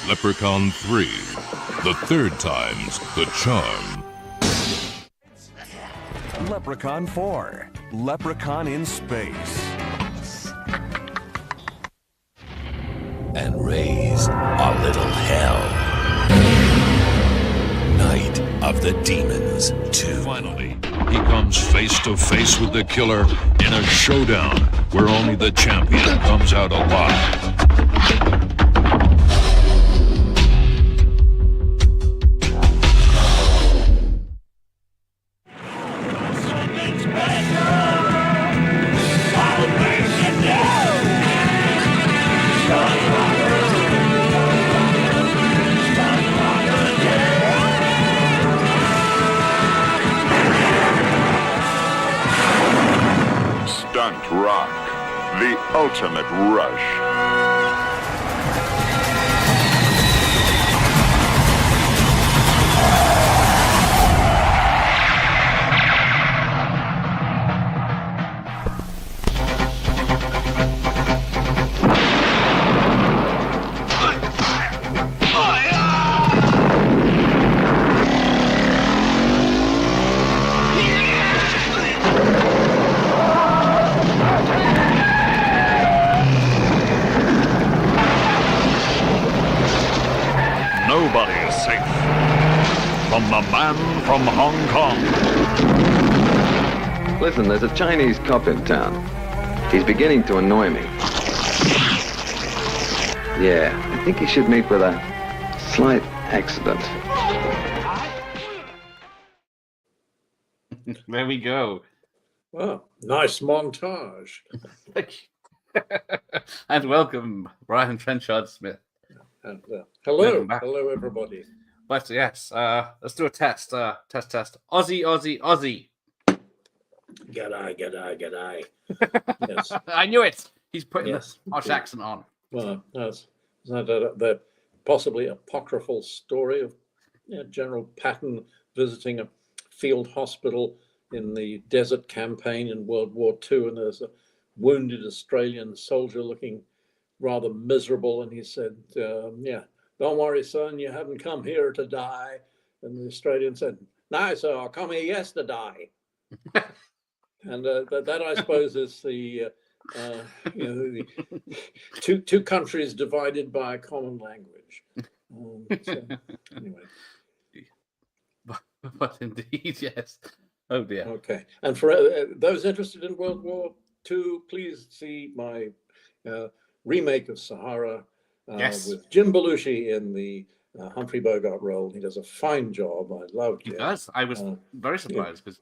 Leprechaun 3. The third time's the charm. Leprechaun 4. Leprechaun in Space. And raise a little hell. Night of the Demons 2. Finally, he comes face to face with the killer in a showdown where only the champion comes out alive. Stunt rock, the ultimate rush. Nobody is safe from the man from Hong Kong. Listen, there's a Chinese cop in town. He's beginning to annoy me. Yeah, I think he should meet with a slight accident. There we go. Wow, nice montage. And welcome, Brian Trenchard-Smith. And, hello, Welcome back. hello, everybody. But yes, let's do a test. Test. Aussie. G'day, g'day, g'day. Yes, I knew it. He's putting yes. the Posh accent on. Well, that's the possibly apocryphal story of General Patton visiting a field hospital in the desert campaign in World War II, and there's a wounded Australian soldier looking rather miserable, and he said, don't worry, son, you haven't come here to die. And the Australian said, no, sir, I come here yesterday. And that I suppose is the the two countries divided by a common language. So, anyway. But indeed, yes. Oh dear. Okay, and for those interested in World War II, please see my remake of Sahara Yes. with Jim Belushi in the Humphrey Bogart role. He does a fine job. I loved He it. does. I was very surprised because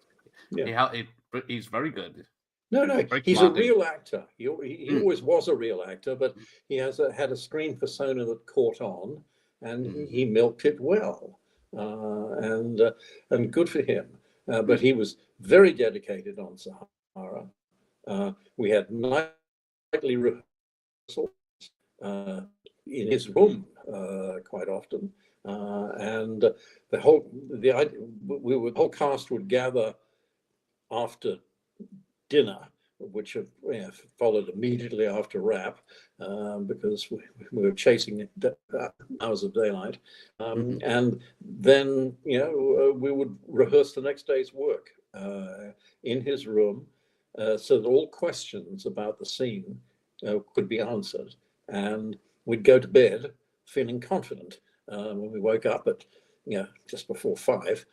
he's very good. No, Very he's commanding. a real actor. He always was a real actor, but he had a screen persona that caught on, and he milked it well, and good for him. But he was very dedicated on Sahara. We had nightly rehearsals in his room quite often, and the whole cast would gather after dinner, which followed immediately after wrap, because we were chasing hours of daylight, and then we would rehearse the next day's work in his room, so that all questions about the scene could be answered, and we'd go to bed feeling confident when we woke up at just before 5.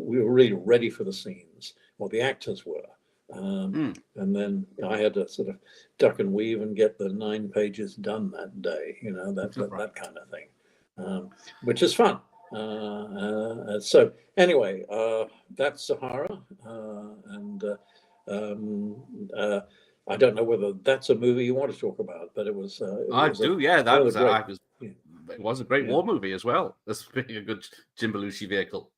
We were really ready for the scenes, or the actors were, and then I had to sort of duck and weave and get the 9 pages done that day, that kind of thing, which is fun. So anyway, that's Sahara, and I don't know whether that's a movie you want to talk about, but it was. I do, yeah. It was a great Yeah. war movie as well. This being a good Jim Belushi vehicle.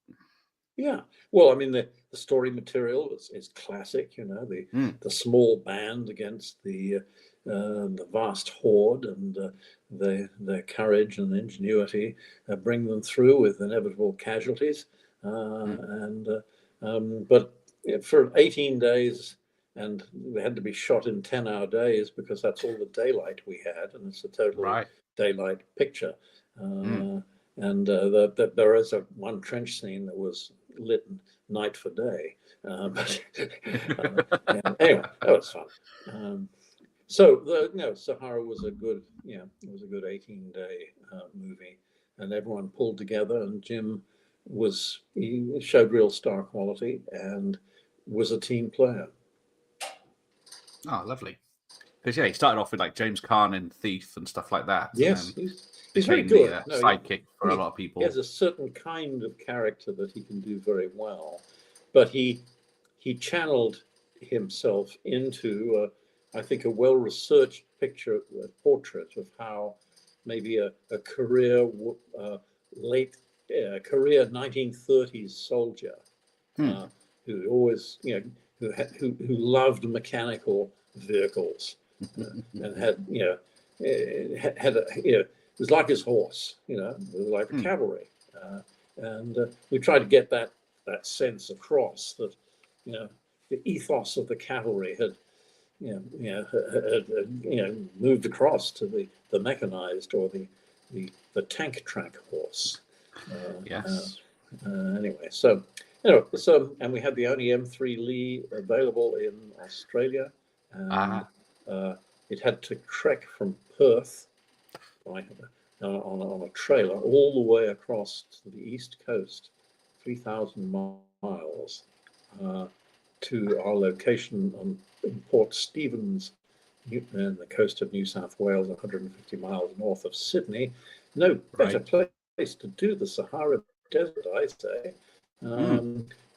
Yeah, well, I mean, the story material is classic. The small band against the vast horde, and their courage and ingenuity bring them through with inevitable casualties. But for 18 days, and they had to be shot in 10-hour days because that's all the daylight we had, and it's a totally daylight picture. And there is one trench scene that was lit night for day. But anyway, that was fun. So Sahara was a good, it was a good 18-day movie, and everyone pulled together. And Jim he showed real star quality and was a team player. Oh, lovely. Because he started off with like James Caan in Thief and stuff like that. Yes, he's very good. Sidekick for a lot of people. He has a certain kind of character that he can do very well, but he channeled himself into, I think, a well-researched portrait of how maybe a career career 1930s soldier who always, who loved mechanical vehicles and had, it was like his horse, it was like the cavalry. And we tried to get that sense across that, the ethos of the cavalry had moved across to the mechanized or the tank track horse. Anyway, so and we had the only M3 Lee available in Australia. And it had to trek from Perth on a trailer all the way across to the east coast, 3,000 miles, to our location in Port Stephens, in the coast of New South Wales, 150 miles north of Sydney. No better place to do the Sahara Desert, I say.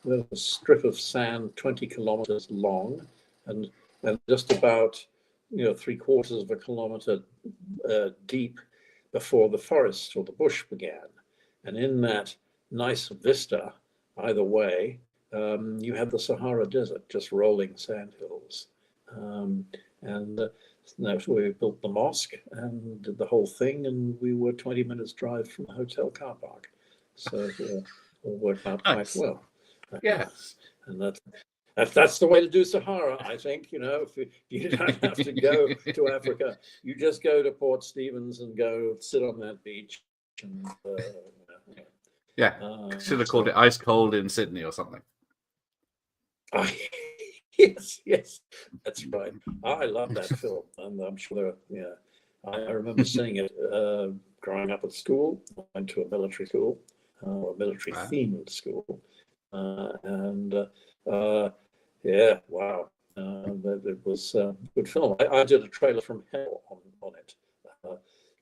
There's a strip of sand 20 kilometers long and just about 3/4 of a kilometer deep before the forest or the bush began. And in that nice vista, either way, you had the Sahara Desert, just rolling sandhills. That's where we built the mosque and did the whole thing, and we were 20 minutes drive from the hotel car park. So it all worked out quite well. Yes. And that's the way to do Sahara, I think. If you don't have to go to Africa, you just go to Port Stephens and go sit on that beach. And, should have called it Ice Cold in Sydney or something. Yes, that's right. I love that film, and I'm sure I remember seeing it growing up at school. I went to a military school, a military themed school, wow. It was a good film. I did a trailer from hell on it.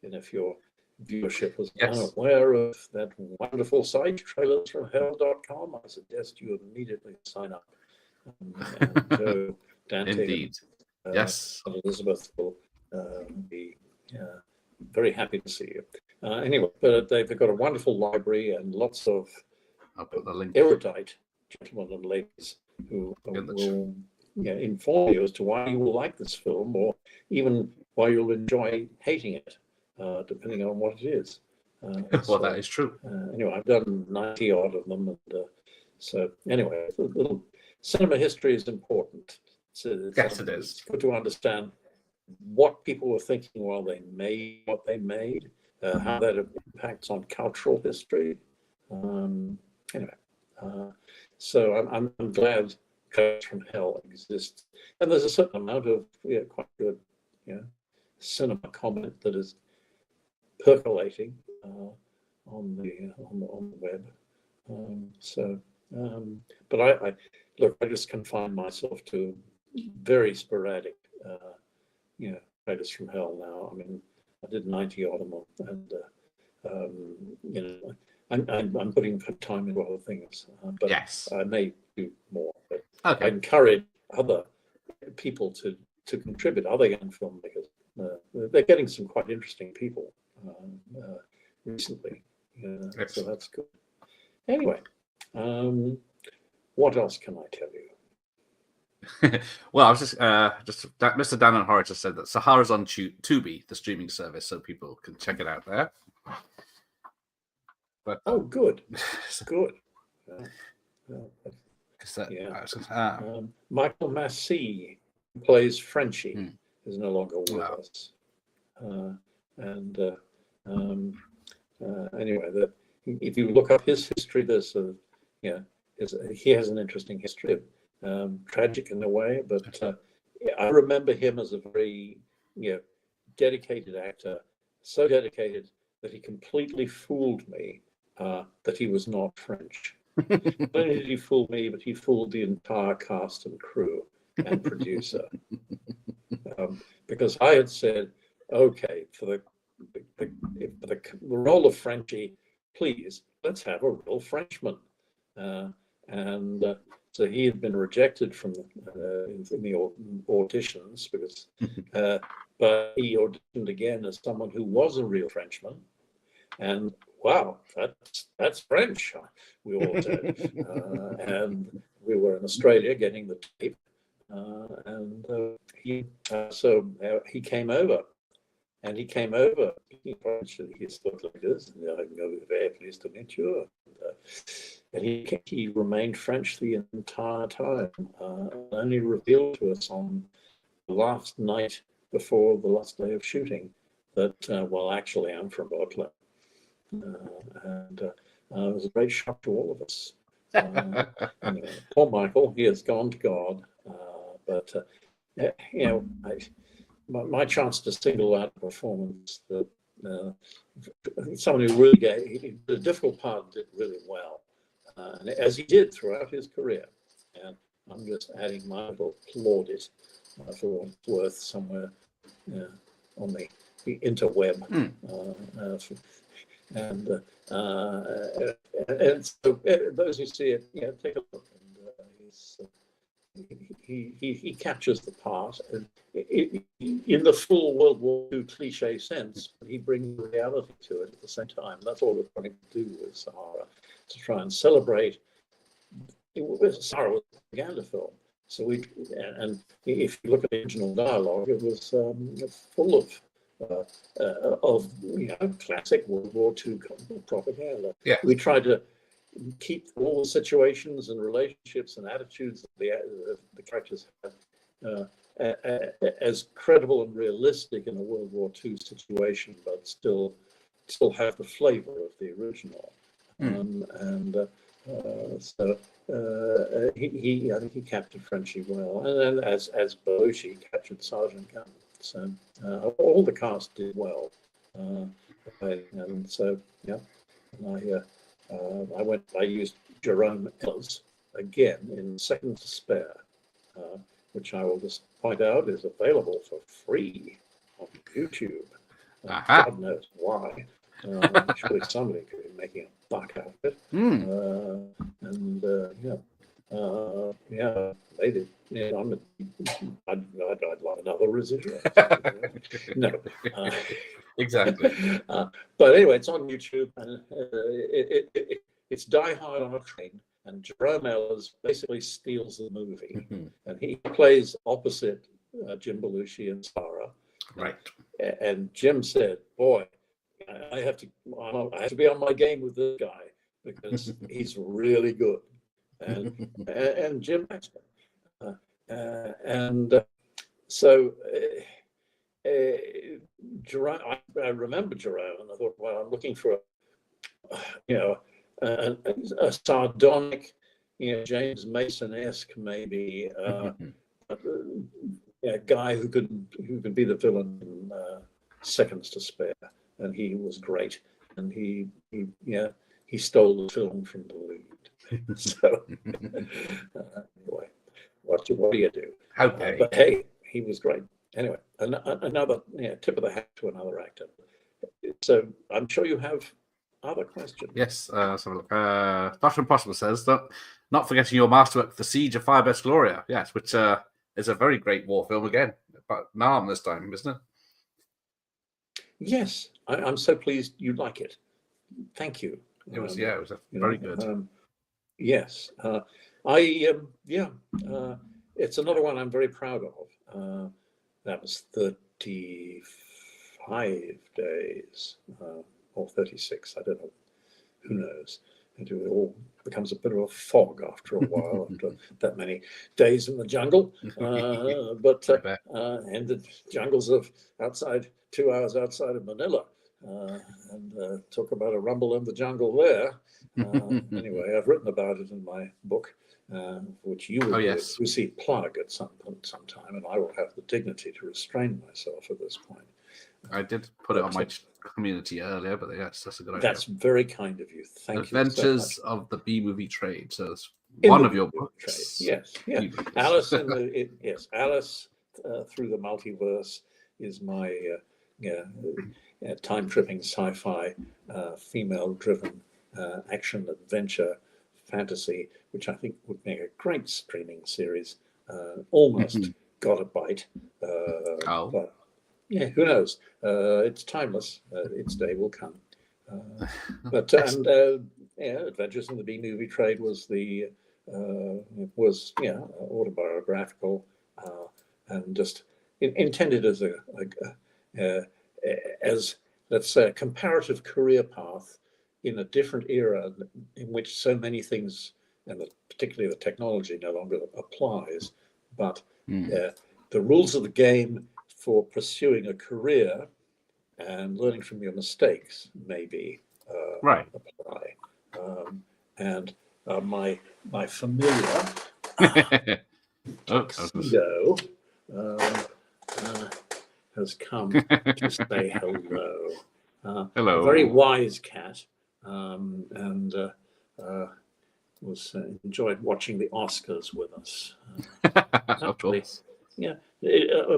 And if your viewership was unaware of that wonderful site, trailersfromhell.com, I suggest you immediately sign up. And go Dante. Indeed. Yes. Elizabeth will be very happy to see you. Anyway, but they've got a wonderful library and lots of erudite gentlemen and ladies who will inform you as to why you will like this film, or even why you'll enjoy hating it, depending on what it is. That is true. Anyway, I've done 90 odd of them, and so anyway, a little cinema history is important. Yes, it is. It's good to understand what people were thinking while they made what they made, how that impacts on cultural history. So I'm glad Trailers from Hell exists, and there's a certain amount of quite good cinema comment that is percolating on the web. But I just confine myself to very sporadic, Trailers from Hell now. I mean, I did 90 odd a month, and I'm putting time into other things. But I may do more. But I encourage other people to contribute, other young filmmakers. They're getting some quite interesting people recently, so that's good. Anyway. What else can I tell you? Well, I was just Mr. Dan and Horror just said that Sahara's on Tubi, the streaming service, so people can check it out there. But good, good. Yeah. Ah, Michael Massey plays Frenchie, is no longer with Wow. us. Anyway, if you look up his history, there's he has an interesting history, tragic in a way, but I remember him as a very dedicated actor, so dedicated that he completely fooled me that he was not French. Not only did he fool me, but he fooled the entire cast and crew and producer. Because I had said, okay, for the role of Frenchie, please, let's have a real Frenchman. So he had been rejected from in the auditions because, but he auditioned again as someone who was a real Frenchman, and wow, that's French, we all said, and we were in Australia getting the tape, he came over. And he came over speaking French, and he spoke like this. Very pleased to meet you. And he remained French the entire time. Only revealed to us on the last night before the last day of shooting that, well, actually, I'm from Auckland. It was a great shock to all of us. Anyway, poor Michael, he has gone to God. My chance to single out a performance that someone who really gave the difficult part did really well, and as he did throughout his career. And I'm just adding my little plaudit for what it's worth somewhere on the interweb. And so those who see it, take a look. And he captures the part, and in the full World War II cliche sense, he brings reality to it at the same time. That's all we're trying to do with Sahara, to try and celebrate. Sahara was a propaganda film, so and if you look at the original dialogue, it was full of classic World War II propaganda. Yeah. We tried to keep all the situations and relationships and attitudes that the characters have as credible and realistic in a World War II situation, but still have the flavor of the original. I think he captured Frenchie well, and as Belushi captured Sergeant Gunn. So all the cast did well, and so I used Jerome Ellis again in Seconds to Spare, which I will just point out is available for free on YouTube. God knows why. Surely somebody could be making a buck out of it. They did. I'd like another residual. No. Exactly. But anyway, it's on YouTube, and it's Die Hard on a Train, and Jerome Ellis basically steals the movie, and he plays opposite Jim Belushi and Sarah. Right. And Jim said, "Boy, I have to be on my game with this guy because he's really good." And Jim likes him. So Jerome, I remember Jerome, and I thought, well, I'm looking for a sardonic, James Mason-esque maybe a guy who could be the villain in Seconds to Spare, and he was great, and he stole the film from the lead. So anyway, what do you do? Okay. But hey, he was great. Anyway, another tip of the hat to another actor. So I'm sure you have other questions. Yes. Dr. Impossible says that, not forgetting your masterwork, The Siege of Firebase Gloria. Yes, which is a very great war film again, but Nam this time, isn't it? Yes, I'm so pleased you like it. Thank you. It was very good. Yes, it's another one I'm very proud of. That was 35 days or 36. I don't know. Who knows? it all becomes a bit of a fog after a while, after that many days in the jungle. And the jungles of 2 hours outside of Manila. And talk about a rumble in the jungle there. Anyway, I've written about it in my book, which you will receive plug at some time, and I will have the dignity to restrain myself at this point. I did put it on my community earlier, but yes, that's a good idea. That's very kind of you. Thank you. Adventures of the B-movie trade. So it's one of your books. Trade. Yes, yeah. Alice Alice Through the Multiverse is my time-tripping sci-fi, female-driven action adventure fantasy, which I think would make a great streaming series. Almost got a bite. But yeah, who knows? It's timeless. Its day will come. Adventures in the B-movie trade was autobiographical and just intended as as let's say a comparative career path in a different era in which so many things, and particularly the technology, no longer applies. But the rules of the game for pursuing a career and learning from your mistakes maybe apply. My familiar tuxedo has come to say hello. Hello. A very wise cat, enjoyed watching the Oscars with us. Of course. Yeah,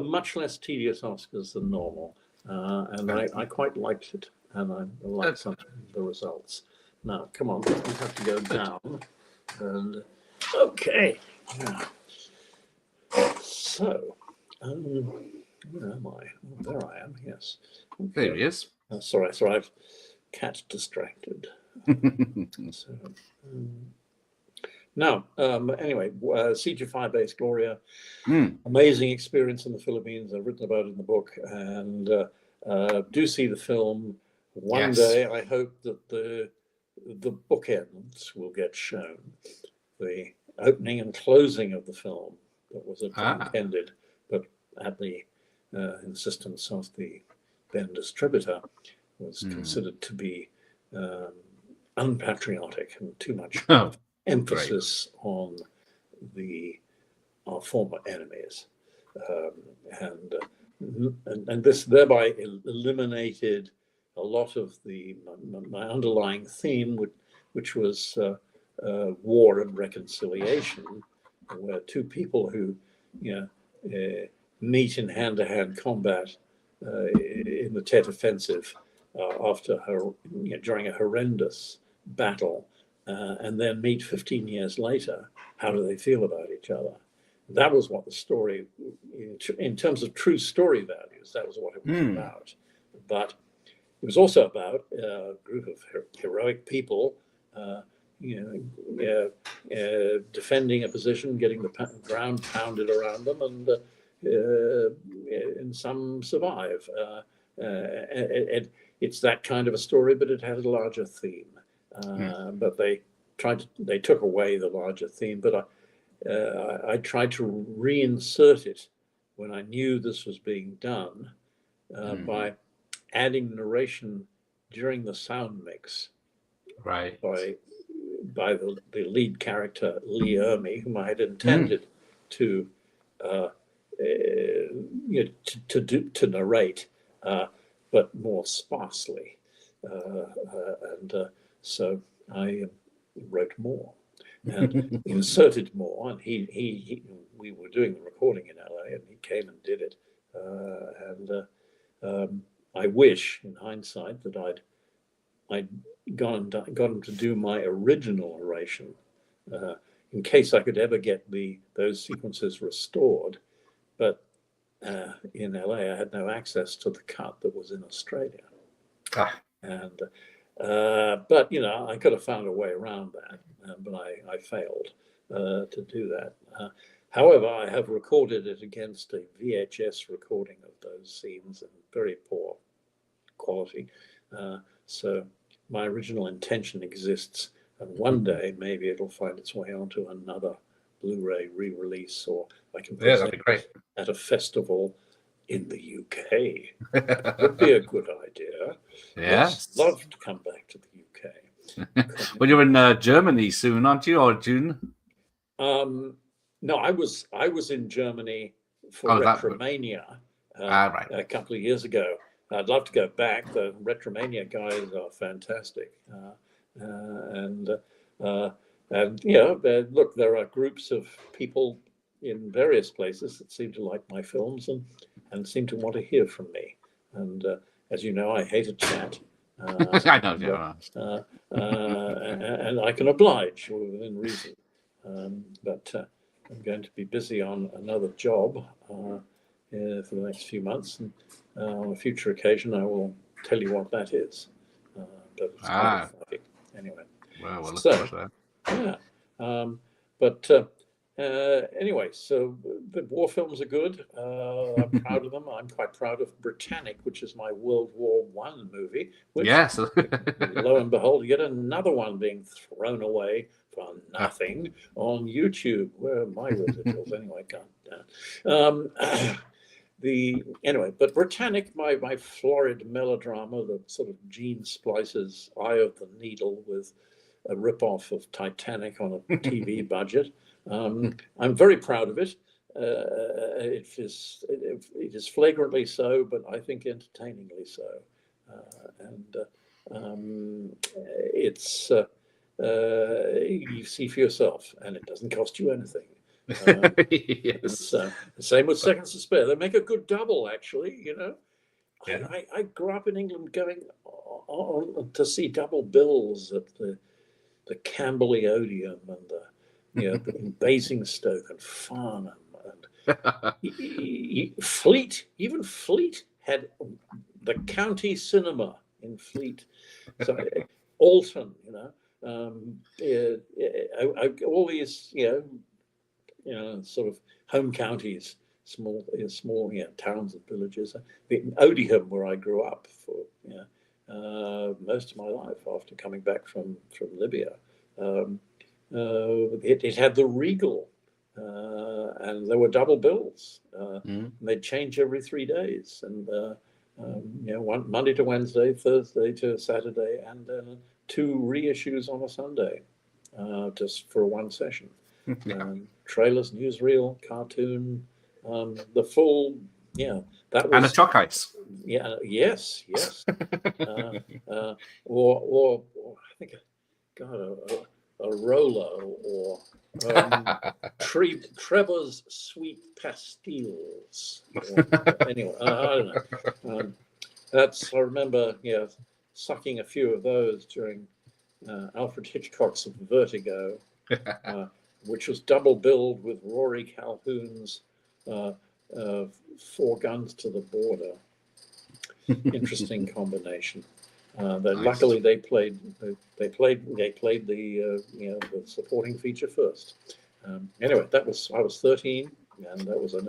much less tedious Oscars than normal, and I quite liked it, and I liked some of the results. Now, come on, we have to go down, and okay. Yeah. So, where am I? Oh, there I am. Yes. Okay. There he is. Sorry, I've cat distracted. So, now, anyway, CG5-based Gloria, amazing experience in the Philippines. I've written about it in the book, and do see the film one day. I hope that the bookends will get shown. The opening and closing of the film that was intended, but at the insistence of the then distributor, was considered to be unpatriotic and too much emphasis on our former enemies, and this thereby eliminated a lot of my underlying theme, which was war and reconciliation, where two people who meet in hand-to-hand combat in the Tet Offensive during a horrendous battle, and then meet 15 years later. How do they feel about each other? That was what the story, in terms of true story values, that was what it was about. But it was also about a group of heroic people, defending a position, getting the ground pounded around them, and some survive. It's that kind of a story, but it has a larger theme. But they took away the larger theme, but I tried to reinsert it when I knew this was being done by adding narration during the sound mix, by the lead character Lee Ermey, whom I had intended to narrate, but more sparsely, so I wrote more and inserted more, and we were doing the recording in LA, and he came and did it, I wish, in hindsight, that I'd gone to do my original narration, in case I could ever get those sequences restored, but in LA I had no access to the cut that was in Australia, and but I could have found a way around that, but I failed to do that. However, I have recorded it against a VHS recording of those scenes in very poor quality. So my original intention exists and one day maybe it'll find its way onto another Blu-ray re-release, or I can Yeah, that'd present be great. it at a festival in the UK. Would be a good idea. Yes. Yes, love to come back to the UK. Well, you're in Germany soon, aren't you, or June? No, I was in Germany for Oh, that- Retromania right. a couple of years ago. I'd love to go back. The Retromania guys are fantastic, and yeah, look, there are groups of people in various places that seem to like my films and seem to want to hear from me. And as you know, I hate a chat. I know, yeah. And I can oblige within reason. But I'm going to be busy on another job for the next few months, and on a future occasion I will tell you what that is. But it's kind of fluffy. Anyway. Well, we'll look So, forward to yeah. But anyway, so the war films are good. I'm proud of them. I'm quite proud of Britannic, which is my World War I movie. Which, Yes. lo and behold, yet another one being thrown away for nothing on YouTube. Where are my residuals anyway? Anyway, but Britannic, my florid melodrama, the sort of Gene Splicer's Eye of the Needle with a rip-off of Titanic on a TV budget. I'm very proud of it. It is flagrantly so, but I think entertainingly so. It's you see for yourself, and it doesn't cost you anything. Yes. The same with Seconds to Spare. They make a good double, actually. You know, Yeah. I grew up in England going on to see double bills at the Camberley Odeum and in Basingstoke and Farnham and Fleet. Even Fleet had the county cinema in Fleet. So Alton, all these sort of home counties, small towns and villages. The Odeum, where I grew up for most of my life after coming back from Libya. It had the Regal, and there were double bills. And they'd change every 3 days, and one Monday to Wednesday, Thursday to Saturday, and then 2 reissues on a Sunday, just for one session. Trailers, newsreel, cartoon, the full, that was, And a chalk ice. Yeah, yes. Or I think, a roller, or Trevor's Sweet Pastilles. Anyway, I don't know. I remember, sucking a few of those during Alfred Hitchcock's Vertigo, which was double billed with Rory Calhoun's 4 Guns to the Border. Interesting combination. Nice. Luckily, they played the supporting feature first. Anyway, I was 13, and that was an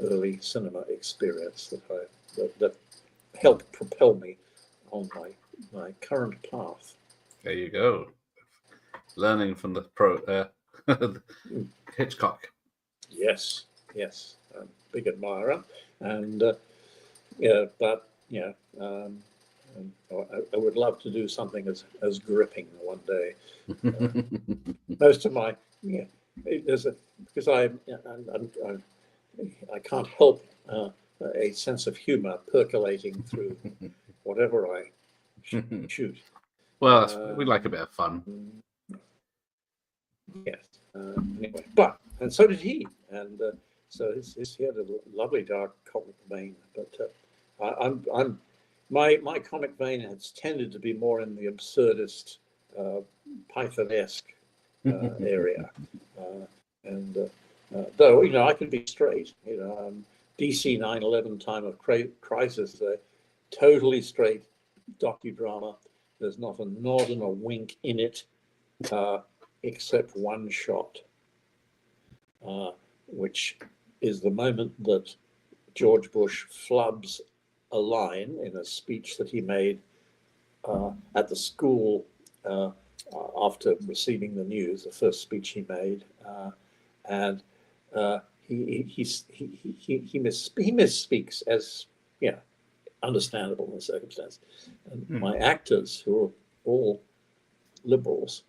early cinema experience that helped propel me on my current path. There you go. Learning from the Hitchcock. Yes, I'm a big admirer, and I would love to do something as gripping one day. Most of my because I can't help a sense of humor percolating through whatever I shoot. Well, we like a bit of fun. Yes. Anyway, and so did he, and so he had a lovely dark comic vein. But my comic vein has tended to be more in the absurdist, Python-esque area, and though I can be straight. DC 9/11 Time of Crisis, a totally straight docudrama. There's not a nod and a wink in it, except one shot, which is the moment that George Bush flubs a line in a speech that he made at the school after receiving the news, the first speech he made, and he misspeaks, as understandable in the circumstance. And my actors, who are all liberals,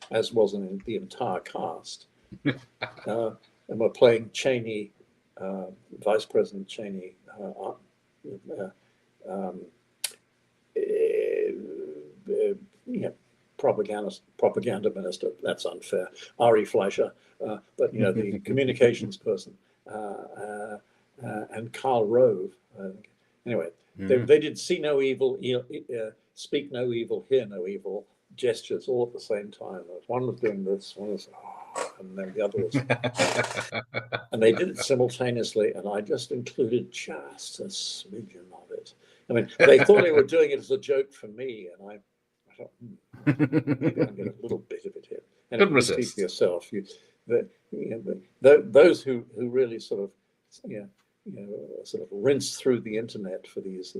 as was in the entire cast, and we're playing Cheney, Vice President Cheney, propaganda minister. That's unfair. Ari Fleischer, but the communications person, and Karl Rove. Anyway, they did see no evil, speak no evil, hear no evil gestures all at the same time. One was doing this, one was, and then the other was, and they did it simultaneously. And I just included just a smidgen of it. I mean, they thought they were doing it as a joke for me, and I thought, maybe I'll get a little bit of it here. And Couldn't you speak resist. for yourself. Those who really sort of, sort of rinse through the internet for these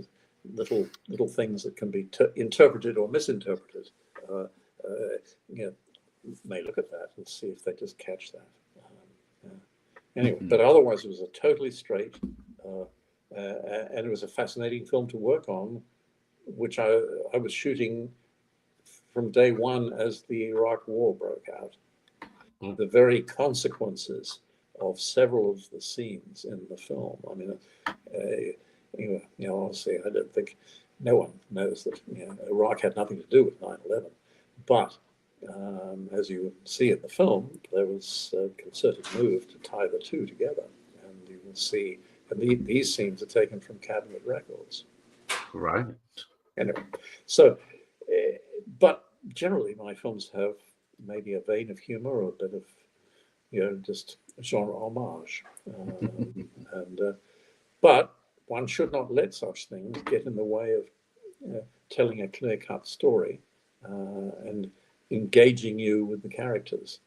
little things that can be interpreted or misinterpreted, may look at that and see if they just catch that. Anyway, but otherwise it was a totally straight, and it was a fascinating film to work on, which I was shooting from day one as the Iraq War broke out. The very consequences of several of the scenes in the film. I mean, obviously, I don't think no one knows that Iraq had nothing to do with 9/11, but as you see in the film, there was a concerted move to tie the two together, and you will see. And these scenes are taken from cabinet records. Right. Anyway, so, but generally, my films have maybe a vein of humor or a bit of, just genre homage. But one should not let such things get in the way of telling a clear-cut story and engaging you with the characters.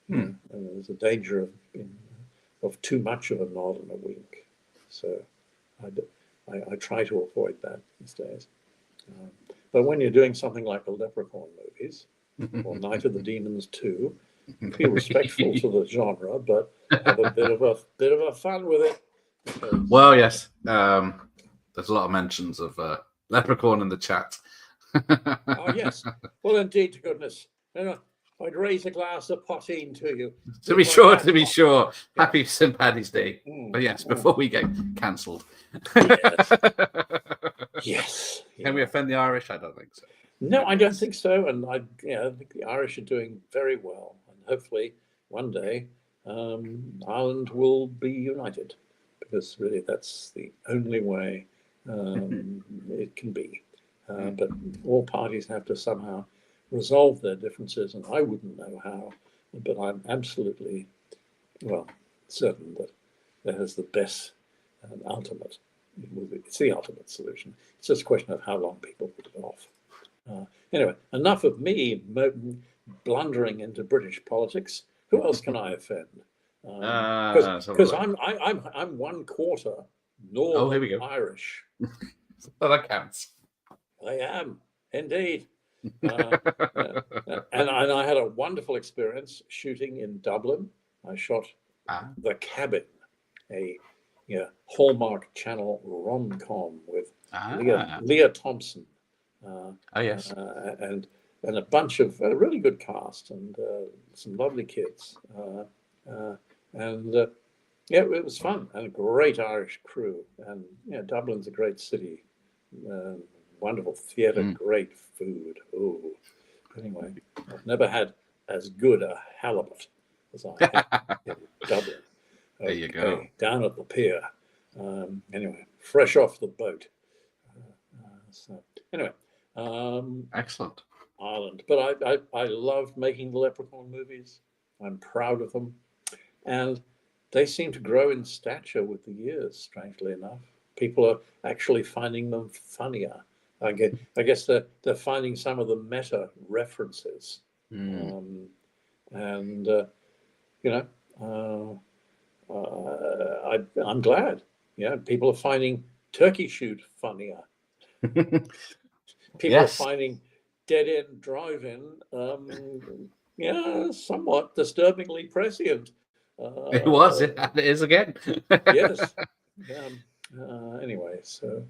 And there's a danger of too much of a nod and a wink. So I try to avoid that these days. But when you're doing something like the Leprechaun movies, or Night of the Demons 2, be respectful to the genre, but have a bit of a fun with it. Well, yes. There's a lot of mentions of Leprechaun in the chat. Oh, yes. Well, indeed, to goodness. I'd raise a glass of poteen to you. To be sure. Happy St. Paddy's Day. But yes, before we get cancelled. Yes. Can we offend the Irish? I don't think so. No, I don't think so. And I think the Irish are doing very well. And hopefully one day Ireland will be united, because really that's the only way it can be. But all parties have to somehow resolve their differences, and I wouldn't know how, but I'm absolutely, certain that that is the best and ultimate. It's the ultimate solution. It's just a question of how long people put it off. Anyway, enough of me blundering into British politics. Who else can I offend? Because I'm 1/4 Northern Irish. Well, that counts. I am indeed. And I had a wonderful experience shooting in Dublin. I shot The Cabin, a Hallmark Channel rom-com with Leah Thompson. Yes. And a bunch of really good cast and some lovely kids. It was fun, and a great Irish crew. And Dublin's a great city. Wonderful theatre, great food. Oh, anyway, I've never had as good a halibut as I had in Dublin. There you go. Down at the pier. Anyway, fresh off the boat. Excellent. Ireland. But I love making the Leprechaun movies. I'm proud of them. And they seem to grow in stature with the years, strangely enough. People are actually finding them funnier. I guess they're finding some of the meta references. I'm glad. People are finding Turkey Shoot funnier. People are finding dead-end drive-in, yeah, somewhat disturbingly prescient. It was. It is again. Yes. Anyway, so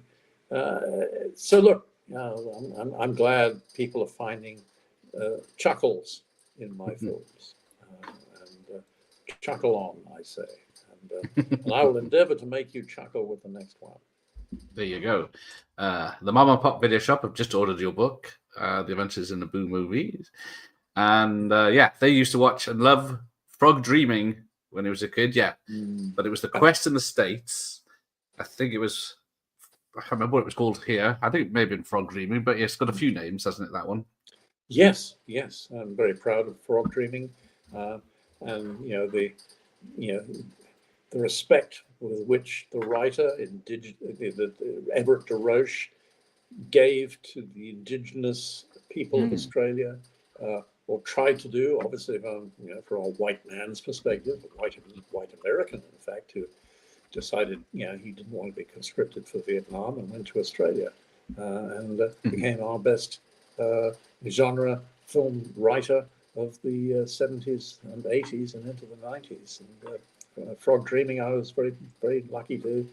look, I'm glad people are finding chuckles in my films, and chuckle on, I say, and I will endeavour to make you chuckle with the next one. There you go. The Mom and Pop Video Shop have just ordered your book, The Adventures in the Boo Movies, and yeah, they used to watch and love Frog Dreaming when he was a kid. Yeah, but it was The Quest in the States. I think it was. I can't remember what it was called here. I think it may have been Frog Dreaming, but yeah, it's got a few names, hasn't it, that one? Yes, I'm very proud of Frog Dreaming, and the respect with which the writer, Everett de Roche, gave to the indigenous people of Australia, or tried to do, obviously, from a white man's perspective, a white American, in fact, who decided, he didn't want to be conscripted for Vietnam and went to Australia, and became our best genre film writer of the 70s and 80s and into the 90s. And Frog Dreaming, I was very, very lucky to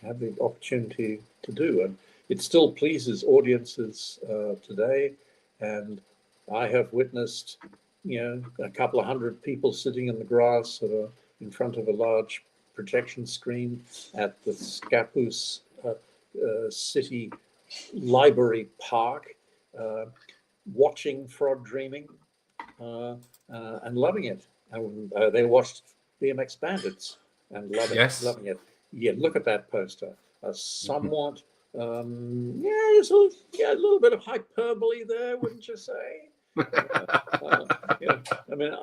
have the opportunity to do. And it still pleases audiences today. And I have witnessed, a couple of hundred people sitting in the grass in front of a large projection screen at the Scappoose City Library Park, watching Frog Dreaming and loving it. And they watched BMX Bandits and loving it. Yeah, look at that poster. Somewhat, there's a little bit of hyperbole there, wouldn't you say? I mean,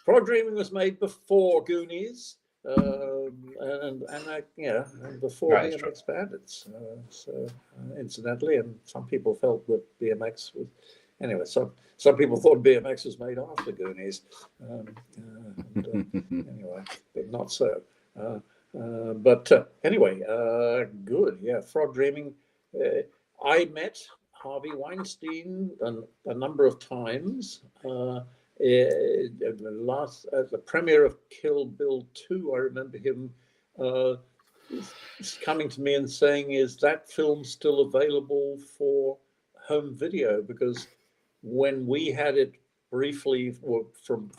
Frog Dreaming was made before Goonies, and before BMX Bandits. Incidentally, and some people felt that BMX was. Anyway, some people thought BMX was made after Goonies. Anyway, but not so. Anyway, good. Yeah, Frog Dreaming. I met Harvey Weinstein a number of times. At the premiere of Kill Bill 2, I remember him coming to me and saying, "Is that film still available for home video?" Because when we had it briefly for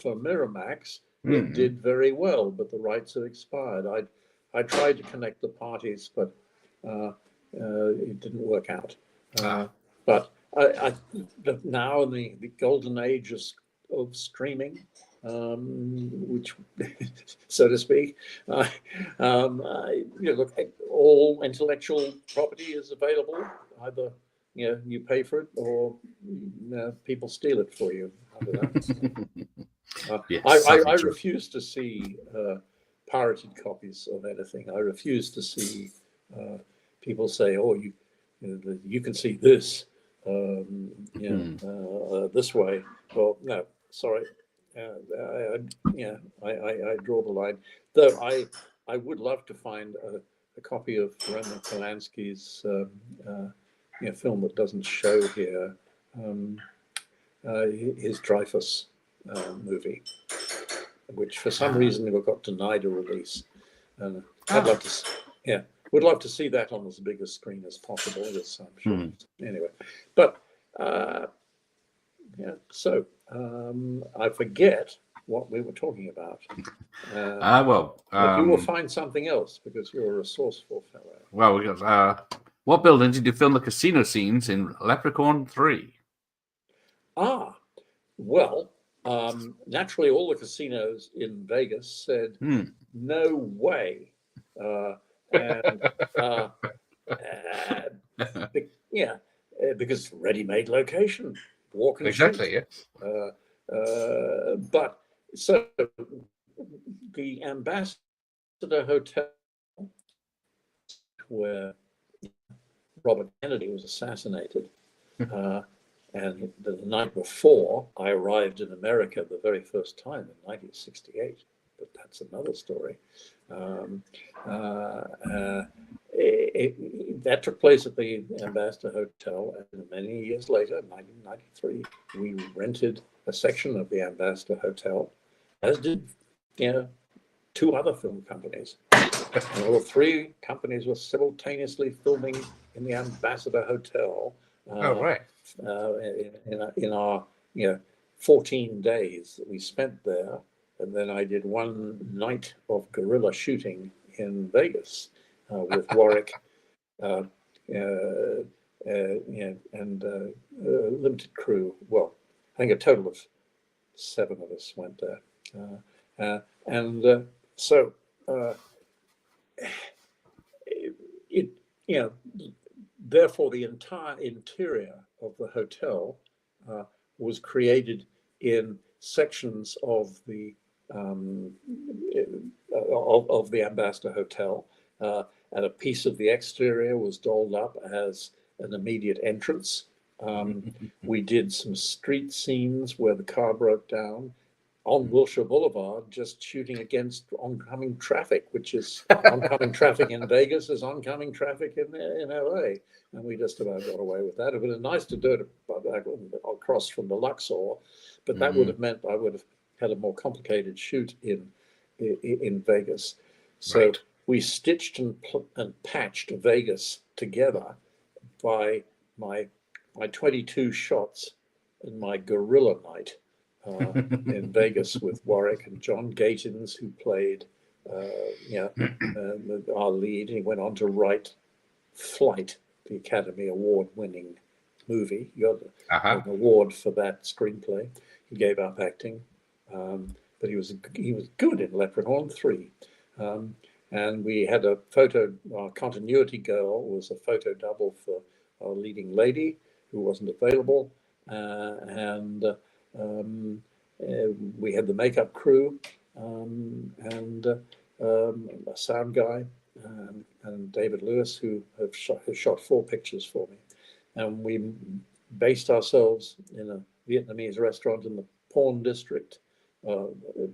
Miramax, it did very well, but the rights had expired. I tried to connect the parties, but it didn't work out. But now in the golden age of streaming, which, so to speak, look, all intellectual property is available. Either you pay for it, or people steal it for you. I refuse to see pirated copies of anything. I refuse to see people say, "Oh, you can see this, this way." Well, no, sorry. I draw the line. Though I would love to find a copy of Roman Polanski's film that doesn't show here, his Dreyfus movie, which for some reason got denied a release. And I'd love to, would love to see that on as big a screen as possible. I'm sure. Anyway, but so I forget what we were talking about. But you will find something else because you're a resourceful fellow. Well, we got what building did you film the casino scenes in Leprechaun 3? Well, naturally, all the casinos in Vegas said, "No way." Because ready-made location, walk and shoot. Exactly, yes. But so the Ambassador Hotel, where Robert Kennedy was assassinated, and the night before, I arrived in America the very first time in 1968. But that's another story. that took place at the Ambassador Hotel, and many years later, in 1993, we rented a section of the Ambassador Hotel, as did two other film companies. And all three companies were simultaneously filming in the Ambassador Hotel. Right. In our 14 days that we spent there, and then I did one night of guerrilla shooting in Vegas with Warwick, and limited crew. Well, I think a total of 7 of us went there, so therefore the entire interior of the hotel was created in sections of the Ambassador Hotel, and a piece of the exterior was dolled up as an immediate entrance. We did some street scenes where the car broke down on Wilshire Boulevard, just shooting against oncoming traffic, which is oncoming traffic in Vegas is oncoming traffic in LA. And we just about got away with that. It would have been nice to do it across from the Luxor, but that would have meant I would have had a more complicated shoot in Vegas. So we stitched and patched Vegas together by my 22 shots in my guerrilla night in Vegas with Warwick and John Gatins, who played our lead. He went on to write Flight, the Academy Award-winning movie. He got an award for that screenplay. He gave up acting, but he was good in Leprechaun 3. And we had a photo. Our continuity girl was a photo double for our leading lady, who wasn't available, and we had the makeup crew and a sound guy and David Lewis, who has shot 4 pictures for me. And we based ourselves in a Vietnamese restaurant in the Porn district.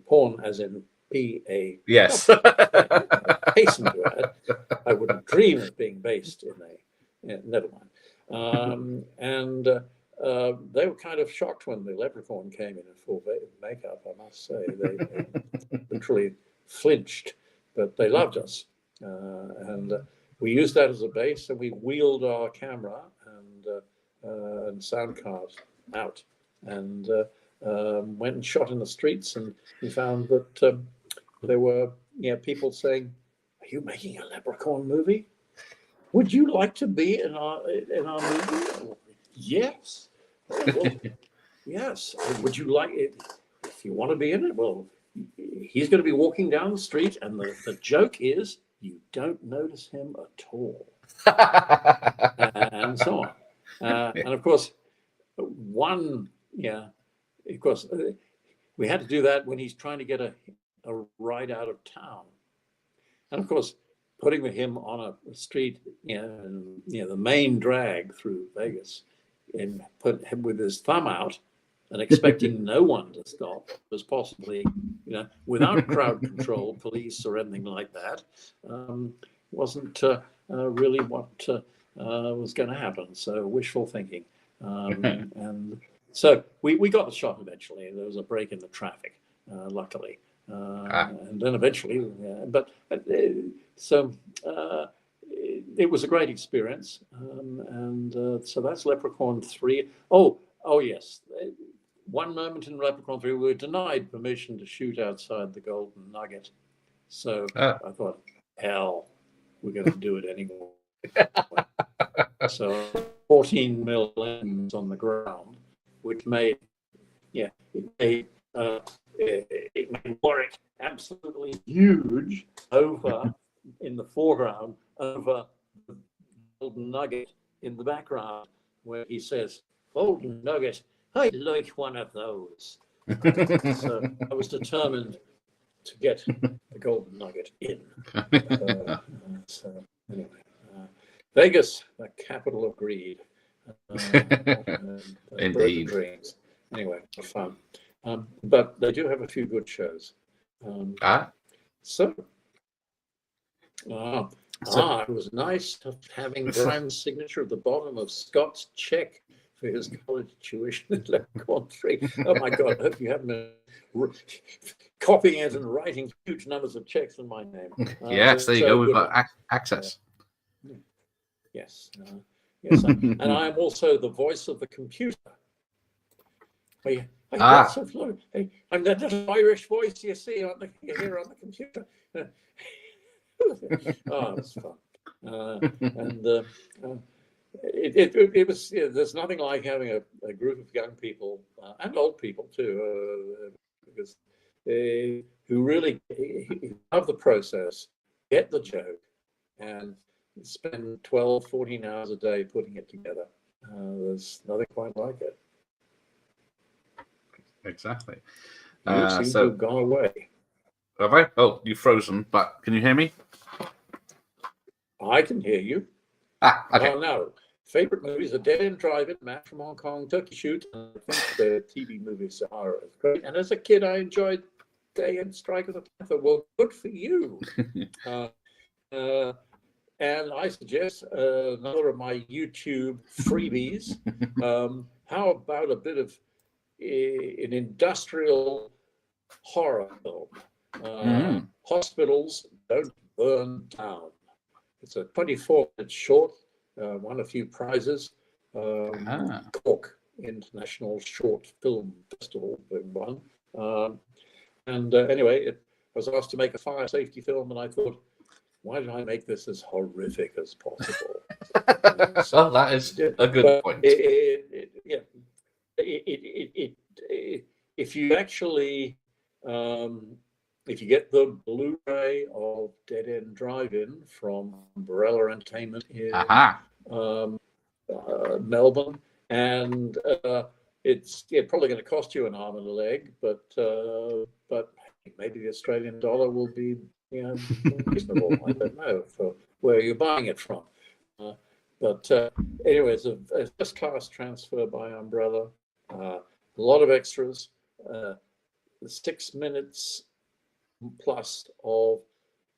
Porn as in P-A. Yes. Hasten to add, I wouldn't dream of being based in a... never mind. They were kind of shocked when the Leprechaun came in full makeup, I must say. They literally flinched, but they loved us. And we used that as a base, and we wheeled our camera and sound card out and went and shot in the streets, and we found that there were people saying, "Are you making a Leprechaun movie? Would you like to be in our movie?" Yes. Well, yes. Would you like it? If you want to be in it, well, he's going to be walking down the street, and the joke is you don't notice him at all, and so on. And of course, of course, we had to do that when he's trying to get a ride out of town, and of course, putting him on a street, the main drag through Vegas, and put him with his thumb out and expecting no one to stop was possibly, without crowd control, police or anything like that, wasn't really what was going to happen. So wishful thinking. And so we got the shot eventually. There was a break in the traffic, luckily. And then eventually, it was a great experience. So that's Leprechaun 3. Oh, yes. One moment in Leprechaun 3, we were denied permission to shoot outside the Golden Nugget. So I thought, hell, we're going to do it anymore. So 14 mil lens on the ground, which made Warwick absolutely huge over in the foreground, over the Golden Nugget in the background, where he says, "Golden Nugget, I'd like one of those." So I was determined to get the Golden Nugget in. So anyway, Vegas, the capital of greed. Indeed. Dreams. Anyway, fun. But they do have a few good shows. So, It was nice having Brian's signature at the bottom of Scott's check for his college tuition in Leprechaun 3. Oh my God, I hope you haven't been copying it and writing huge numbers of checks in my name. Yes, there you go. We've got access. Yes. Yes. And I am also the voice of the computer. I'm that little Irish voice you see on the computer. Oh, it was fun. It was. There's nothing like having a group of young people and old people too, because who really love the process, get the joke, and spend 12, 14 hours a day putting it together. There's nothing quite like it. Exactly. You seem to have gone away. Have I? Oh, you've frozen, but can you hear me? I can hear you. Okay. Oh, no. Favorite movies are Dead End Drive-In, Matt from Hong Kong, Turkey Shoot, and I think the TV movie Sahara is great. And as a kid, I enjoyed Day and Strike of the Panther. Well, good for you. And I suggest another of my YouTube freebies. How about a bit of an industrial horror film? Hospitals Don't Burn Down. It's a 24-minute short, won a few prizes. Cork International Short Film Festival won. Anyway, I was asked to make a fire safety film, and I thought, why did I make this as horrific as possible? Well, that is a good point. If you actually, if you get the Blu-ray of Dead End Drive-In from Umbrella Entertainment in Melbourne, and it's probably going to cost you an arm and a leg, but maybe the Australian dollar will be reasonable. I don't know for where you're buying it from. Anyway, it's a first class transfer by Umbrella. A lot of extras. 6 minutes plus of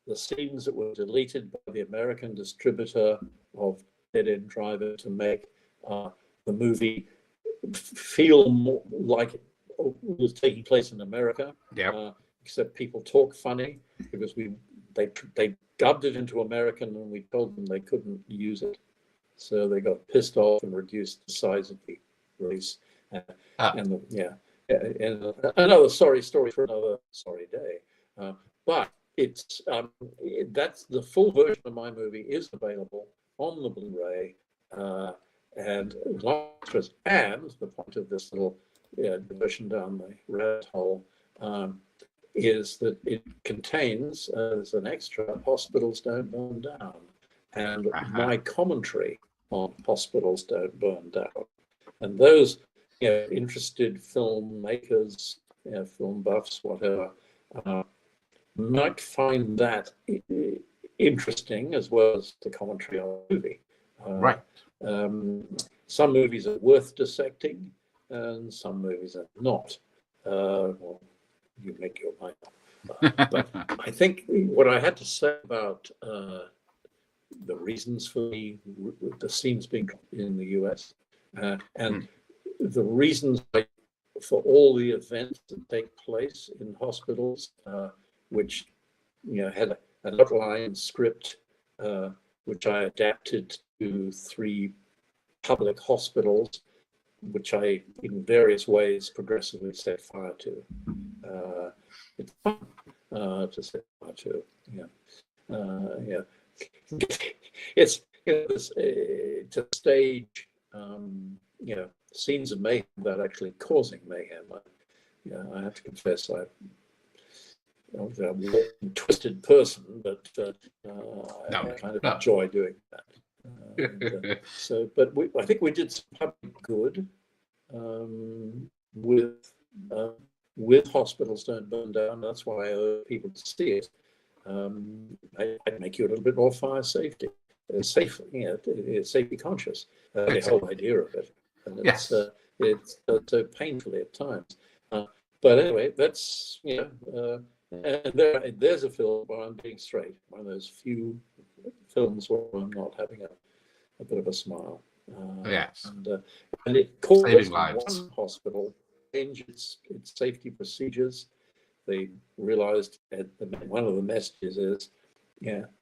the scenes that were deleted by the American distributor of Dead End Drive-In to make the movie feel more like it was taking place in America. Except people talk funny because they dubbed it into American and we told them they couldn't use it, so they got pissed off and reduced the size of the release. And another sorry story for another sorry day. But it's that's the full version of my movie is available on the Blu-ray, and extras. And the point of this little diversion down the rabbit hole is that it contains, as an extra, Hospitals Don't Burn Down, and my commentary on Hospitals Don't Burn Down. And those interested filmmakers, film buffs, whatever, might find that interesting as well as the commentary on the movie. Right. Some movies are worth dissecting, and some movies are not. Well, you make your mind up. But I think what I had to say about the reasons for the scenes being in the US and the reasons for all the events that take place in hospitals, which had an outline script, which I adapted to 3 public hospitals, which I, in various ways, progressively set fire to. It's fun to set fire to. It's to stage, scenes of mayhem without actually causing mayhem. I have to confess, I'm a twisted person, but I kind of enjoy doing that. I think we did some public good with Hospitals Don't Burn Down. That's why I urge people to see it. I'd make you a little bit more fire safety, safety conscious. The whole idea of it, and it's so painfully at times. But anyway, that's and there's a film where I'm being straight. One of those few films where I'm not having a bit of a smile. Yes. And it caused Saving lives. one hospital to change its safety procedures. They realized one of the messages is,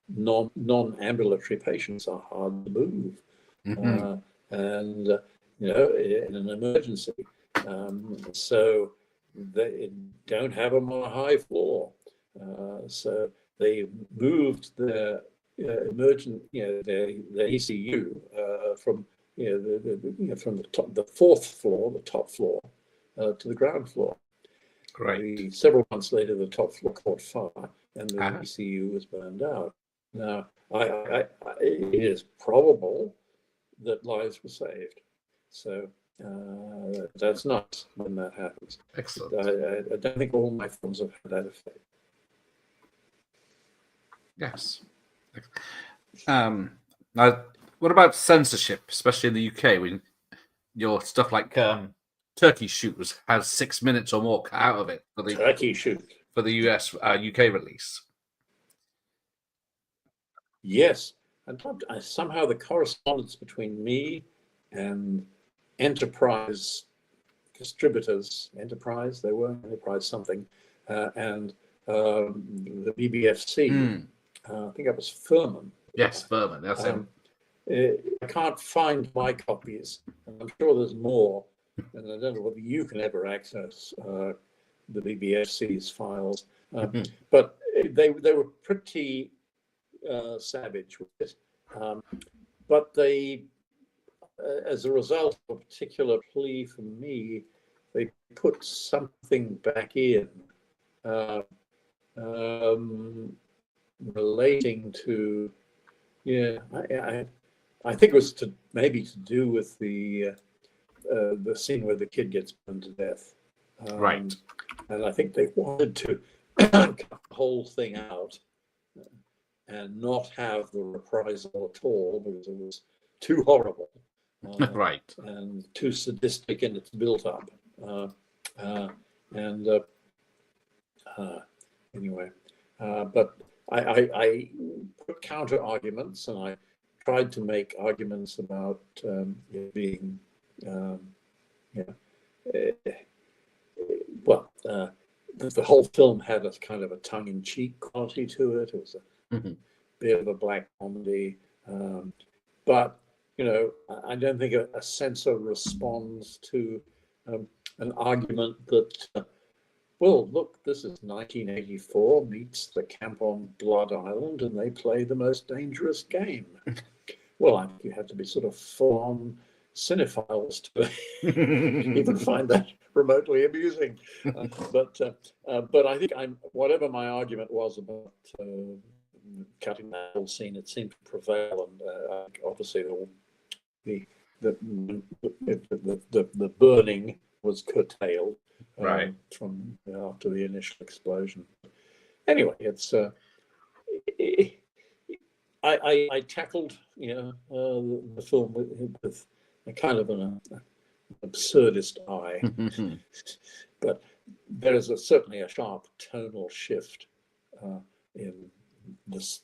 non-ambulatory patients are hard to move, and in an emergency, so they don't have them on a high floor. So they moved the the ECU from from the fourth floor, the top floor, to the ground floor. Great. Several months later, the top floor caught fire, and the ECU was burned out. Now, it is probable that lives were saved. So that's not when that happens. Excellent. I don't think all my films have had that effect. Yes. Now, what about censorship, especially in the UK, when your stuff like Turkey Shoot has 6 minutes or more cut out of it for the Turkey Shoot for the UK release? Yes, and somehow the correspondence between me and Enterprise distributors, Enterprise something, and the BBFC. I think that was Furman. Yes, Furman. That's him. I can't find my copies, and I'm sure there's more. And I don't know whether you can ever access the BBFC's files, but they were pretty savage with it. But they, as a result of a particular plea from me, they put something back in relating to, I think it was maybe to do with the scene where the kid gets burned to death. Right. And I think they wanted to cut the whole thing out and not have the reprisal at all because it was too horrible. Right. And too sadistic in its build-up. Anyway, but I put counter arguments, and I tried to make arguments about it being, the whole film had a kind of a tongue-in-cheek quality to it. It was a bit of a black comedy, but I don't think a censor responds to an argument that, well, look, this is 1984 meets the camp on Blood Island, and they play the most dangerous game. Well, I think you have to be sort of full-on cinephiles to even find that remotely amusing. But I think whatever my argument was about cutting that whole scene, it seemed to prevail, and obviously the burning was curtailed from after the initial explosion. Anyway, it's I tackled the film with a kind of an absurdist eye, but there is certainly a sharp tonal shift in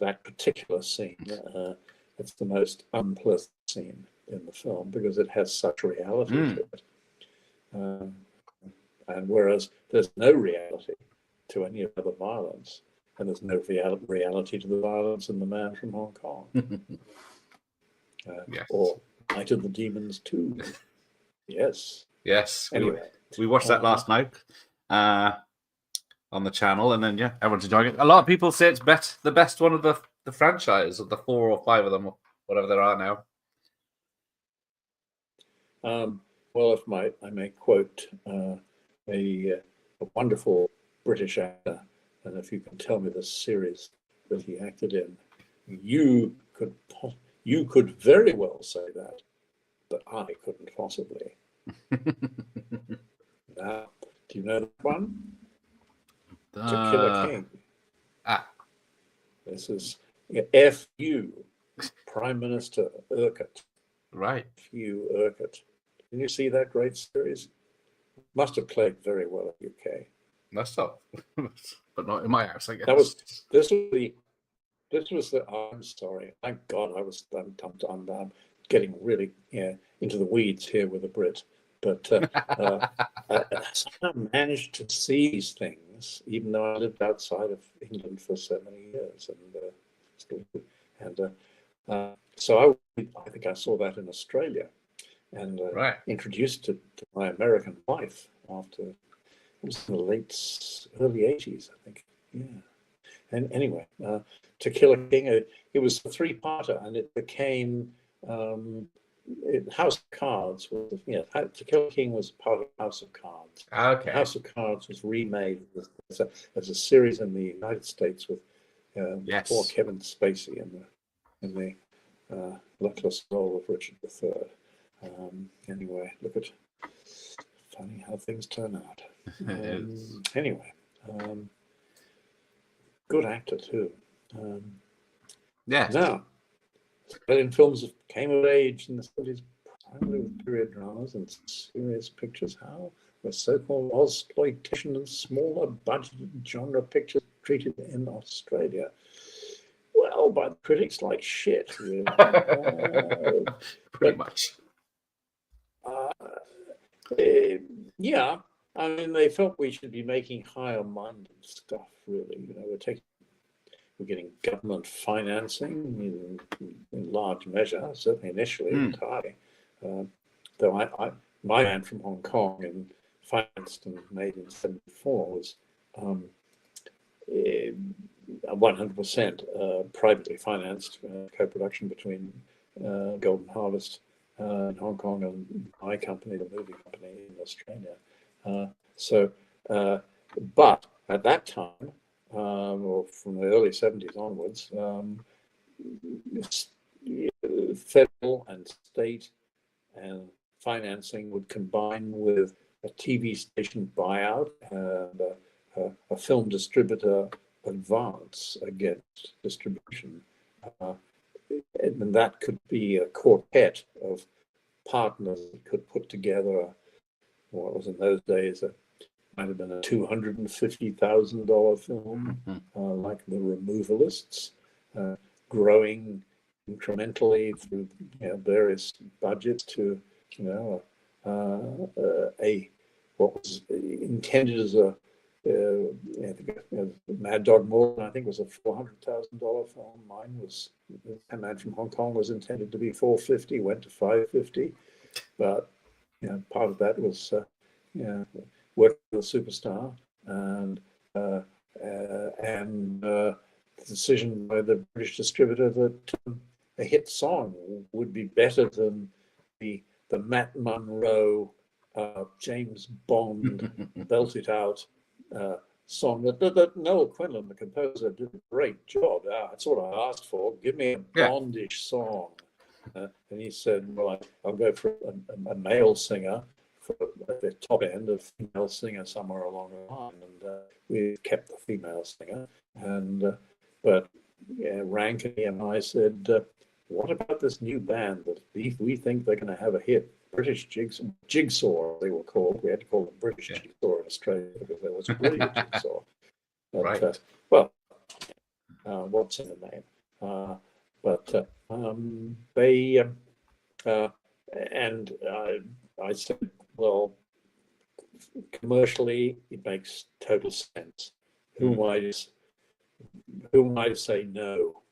that particular scene. It's the most unpleasant scene in the film because it has such reality to it. And whereas there's no reality to any of the violence, and there's no reality to the violence in The Man from Hong Kong, yes. or Night of the Demons 2. Yes. Yes. Anyway, we watched that last night on the channel, and then everyone's enjoying it. A lot of people say it's the best one of the franchise, of the 4 or 5 of them, or whatever there are now. Well, if I may quote a wonderful British actor, and if you can tell me the series that he acted in, you could very well say that, but I couldn't possibly. Now, do you know that one? To Kill a King. This is F.U. Prime Minister Urquhart. Right. F.U. Urquhart. Did you see that great series? Must have played very well in the UK. Must have. But not in my house, I guess. This was the This was the. I'm sorry. Thank God I'm getting really into the weeds here with the Brit, but I managed to see these things, even though I lived outside of England for so many years, so I think I saw that in Australia, and introduced it to my American wife after it was in the early 80s, I think. Yeah. And anyway, To Kill a King, it was a three-parter, and it became House of Cards. To Kill a King was part of House of Cards. Okay. House of Cards was remade as a series in the United States with poor Kevin Spacey in the luckless role of Richard III. Anyway, funny how things turn out. Anyway. Good actor too. Now, Australian films came of age in the 70s, primarily with period dramas and serious pictures. How were so-called Ozploitation and smaller budget genre pictures treated in Australia? Well, by the critics like shit, really. Pretty much. Yeah. I mean, they felt we should be making higher-minded stuff, really. We're getting government financing in large measure, certainly initially, entirely. Though my man from Hong Kong and financed and made in 1974 was 100% privately financed co-production between Golden Harvest in Hong Kong and my company, the movie company in Australia. But at that time, or from the early 70s onwards, federal and state and financing would combine with a TV station buyout and a film distributor advance against distribution. And that could be a quartet of partners that could put together what was in those days might have been a $250,000 film, like The Removalists, growing incrementally through various budgets to what was intended as Mad Dog Morgan, I think, was a $400,000 film. Mine was, A Man from Hong Kong, was intended to be $450,000, went to $550,000, but part of that was working with a superstar, and the decision by the British distributor that a hit song would be better than the Matt Monro, James Bond, belt it out song that Noel Quinlan, the composer, did a great job. That's what I asked for. Give me a Bondish song. And he said, well, I'll go for a male singer at the top end, a female singer somewhere along the line. And we kept the female singer. But Rank and I said, what about this new band that we think they're going to have a hit? British Jigsaw, they were called. We had to call them British Jigsaw in Australia because there was a British Jigsaw. But, what's in the name? I said, well, commercially, it makes total sense. Who am I to say no?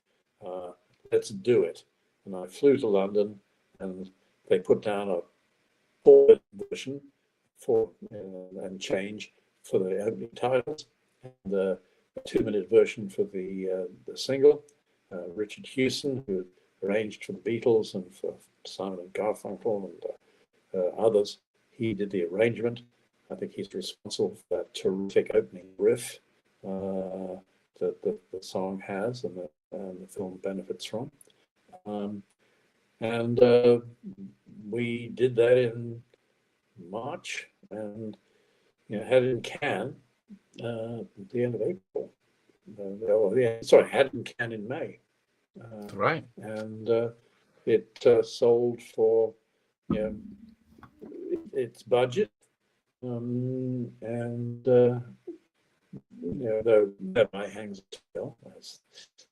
Let's do it. And I flew to London, and they put down a 4-minute version and change for the opening titles, and a 2-minute version for the single. Richard Hewson, who arranged for the Beatles and for Simon and Garfunkel and others, he did the arrangement. I think he's responsible for that terrific opening riff that the song has and the film benefits from. We did that in March and had it in Cannes at the end of April. Had it in Cannes in May. And it sold for its budget, and though my hangs still, as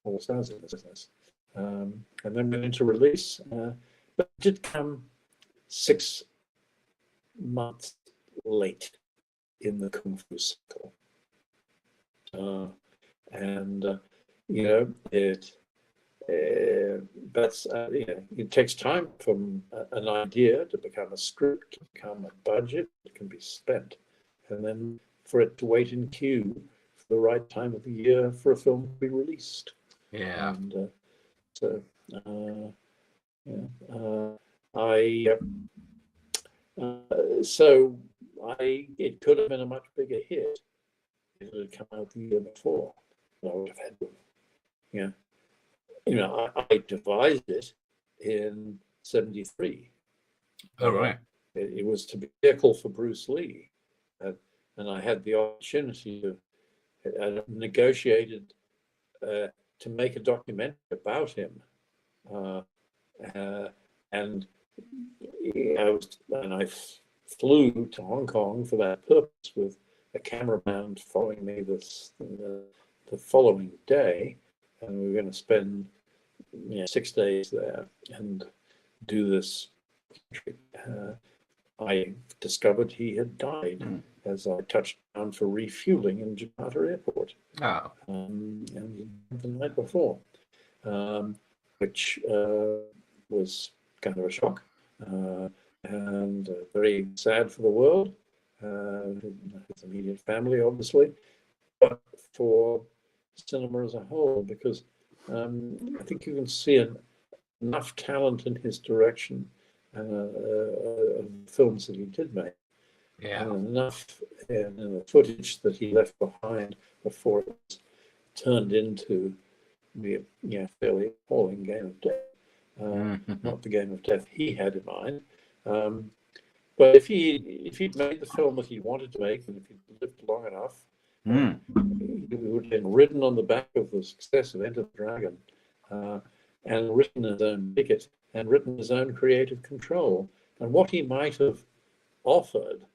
all stars in this business. And then went into release, but it did come 6 months late in the Kung Fu cycle. It takes time from an idea to become a script, to become a budget. It can be spent, and then for it to wait in queue for the right time of the year for a film to be released. Yeah. And it could have been a much bigger hit if it had come out the year before. I would have had, I devised it in '73. Oh, right. It was to be a vehicle for Bruce Lee, and I had the opportunity to negotiated to make a documentary about him, and I flew to Hong Kong for that purpose with a cameraman following me the following day, and we were going to spend 6 days there and do this. I discovered he had died as I touched down for refueling in Jakarta Airport. Oh. And the night before, which was kind of a shock and very sad for the world, his immediate family, obviously, but for cinema as a whole, because I think you can see enough talent in his direction of films that he did make. Yeah. And enough in the footage that he left behind before it was turned into the fairly appalling Game of Death. Not the Game of Death he had in mind. But if he'd made the film that he wanted to make, and if he'd lived long enough, he would have been ridden on the back of the success of Enter the Dragon, and written his own ticket, and written his own creative control. And what he might have offered,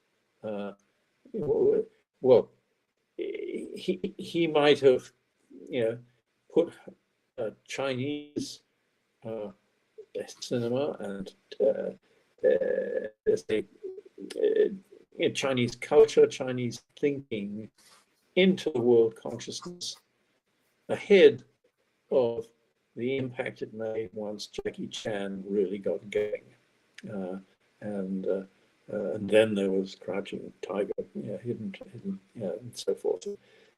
he might have, put Chinese cinema and Chinese culture, Chinese thinking into the world consciousness ahead of the impact it made once Jackie Chan really got going. And then there was Crouching Tiger, Hidden, and so forth.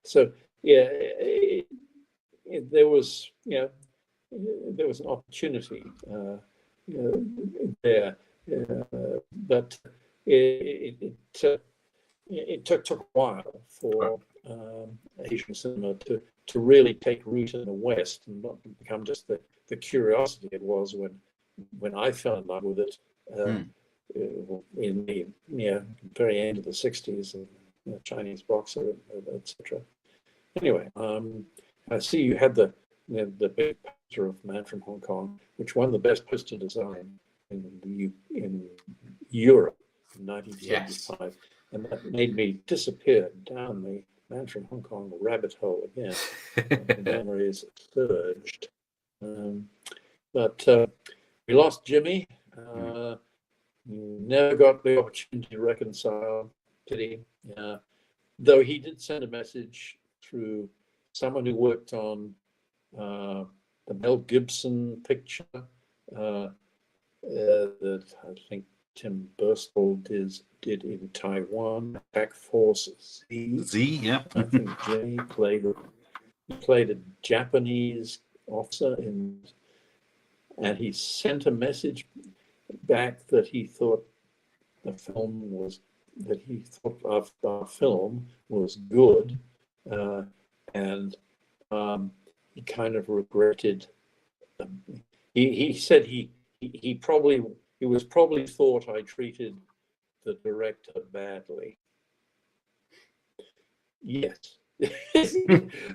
So there was an opportunity there, but it took a while for Asian cinema to really take root in the West and not become just the curiosity it was when I fell in love with it in the very end of the '60s, and Chinese boxer, etc. Anyway, I see you had the big poster of Man from Hong Kong, which won the best poster design in Europe in 1975, yes. And that made me disappear down the Man from Hong Kong rabbit hole again. The memories surged, but we lost Jimmy. Never got the opportunity to reconcile. Pity. Though he did send a message through someone who worked on the Mel Gibson picture that I think Tim Burstall did in Taiwan, Attack Force Z. Yeah. I think Jimmy played a Japanese officer and he sent a message back that he thought our film was good, and he kind of regretted. He said he was probably thought I treated the director badly. Yes,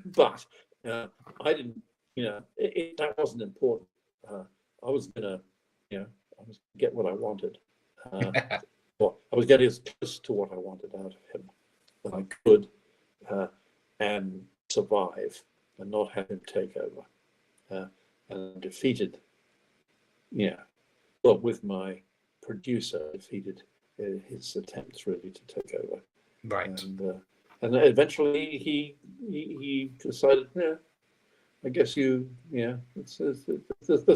but I didn't. That wasn't important. I was gonna get what I wanted. Well, I was getting as close to what I wanted out of him that I could, and survive and not have him take over. And defeated, well, with my producer, defeated his attempts really to take over. Right. And eventually he decided, yeah, I guess this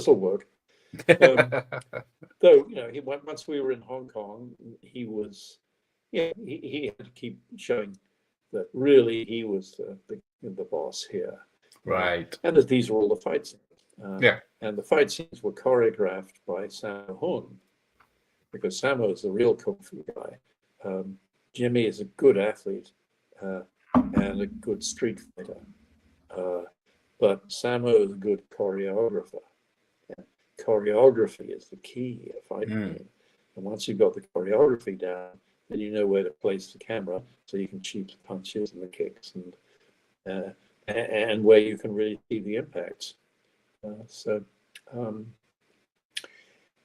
will work. Though, once we were in Hong Kong, he was, he had to keep showing that really he was the boss here. Right. And that these were all the fight scenes. Yeah. And the fight scenes were choreographed by Sammo Hung, because Sammo is the real Kung Fu guy. Jimmy is a good athlete and a good street fighter. But Sammo is a good choreographer. Choreography is the key of fighting. And once you've got the choreography down, then you know where to place the camera so you can shoot the punches and the kicks and where you can really see the impacts.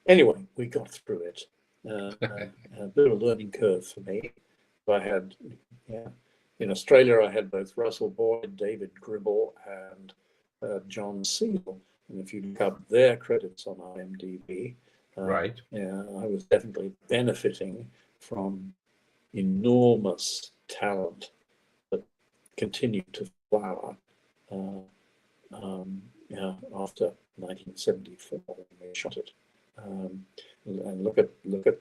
Anyway, we got through it. A bit of a learning curve for me. I had, in Australia, I had both Russell Boyd, David Gribble, and John Seal. And if you look up their credits on IMDb, right, I was definitely benefiting from enormous talent that continued to flower after 1974 when we shot it. And look at